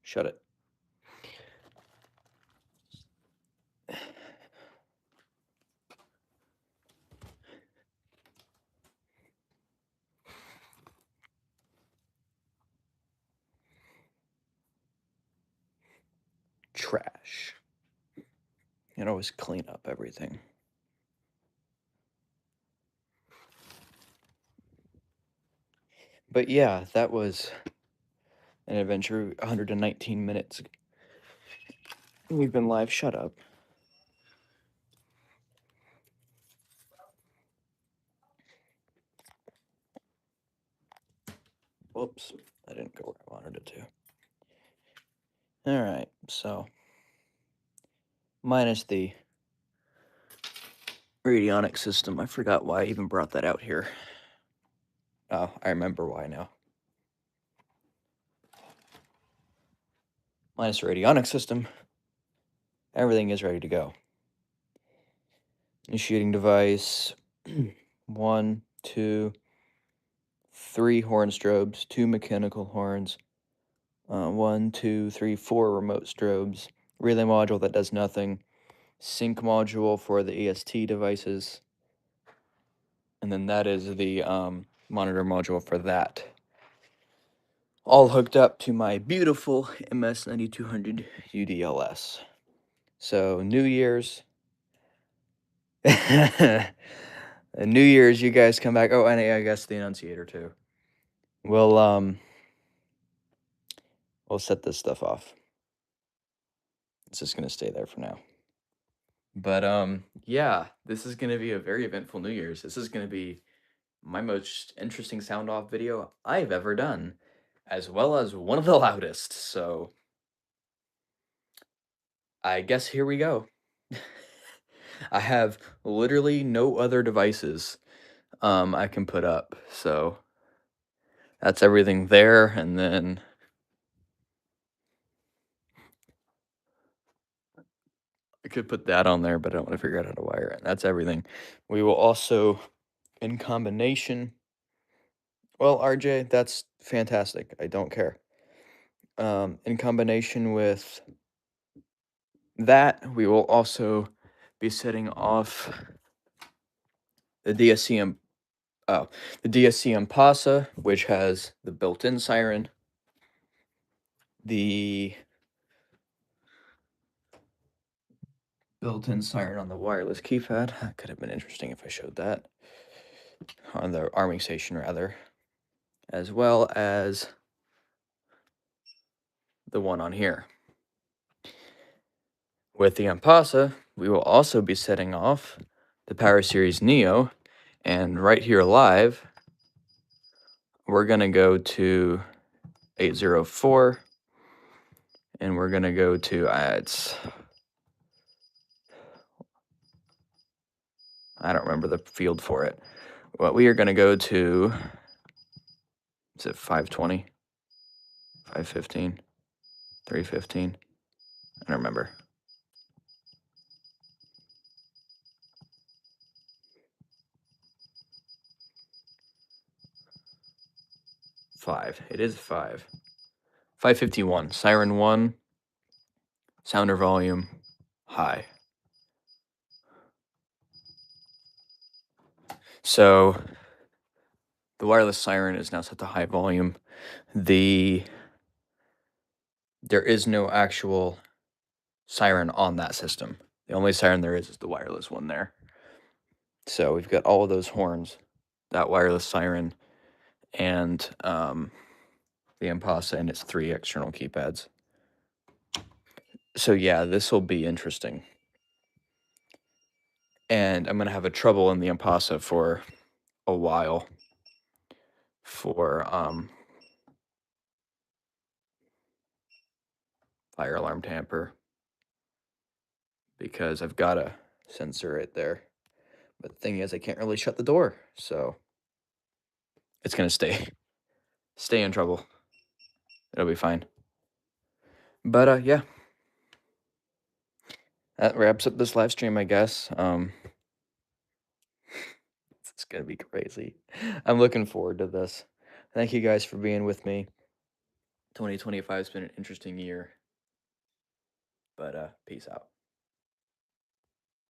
Shut it. Trash. You know, always clean up everything. But yeah, that was an adventure. 119 minutes. We've been live. Shut up. Whoops. I didn't go where I wanted it to. Alright, so. Minus the radionic system. I forgot why I even brought that out here. Oh, I remember why now. Minus the radionic system, everything is ready to go. Initiating device. 1, 2, 3 horn strobes, 2 mechanical horns, 1, 2, 3, 4 remote strobes, relay module that does nothing, sync module for the EST devices, and then that is the monitor module for that. All hooked up to my beautiful MS9200 UDLS. So New Year's. New Year's, you guys come back. Oh, and I guess the Annunciator too. We'll set this stuff off. It's just gonna stay there for now. But yeah, this is gonna be a very eventful New Year's. This is gonna be my most interesting sound off video I've ever done, as well as one of the loudest. So I guess here we go. I have literally no other devices I can put up. So that's everything there, and then I could put that on there, but I don't want to figure out how to wire it. That's everything. We will also, in combination. Well, RJ, that's fantastic. I don't care. In combination with that, we will also be setting off the DSCM. Oh, the DSCM PASA, which has the built-in siren, the built-in siren on the wireless keypad. That could have been interesting if I showed that. On the arming station, rather. As well as the one on here. With the Ampasa, we will also be setting off the Power Series Neo, and right here live, we're going to go to 804, and we're going to go to, I don't remember the field for it. Well, we are going to go to, is it 520, 515, 315? I don't remember. Five. It is 5. 551. Siren 1. Sounder volume high. So the wireless siren is now set to high volume. There is no actual siren on that system. The only siren there is the wireless one there. So we've got all of those horns, that wireless siren, and the Impasa and its 3 external keypads. So yeah, this will be interesting. And I'm going to have a trouble in the Impasa for a while for fire alarm tamper. because I've got a sensor right there. But the thing is, I can't really shut the door, so it's gonna stay in trouble. It'll be fine. But yeah, that wraps up this live stream, I guess. It's gonna be crazy. I'm looking forward to this. Thank you guys for being with me. 2025 has been an interesting year, but peace out.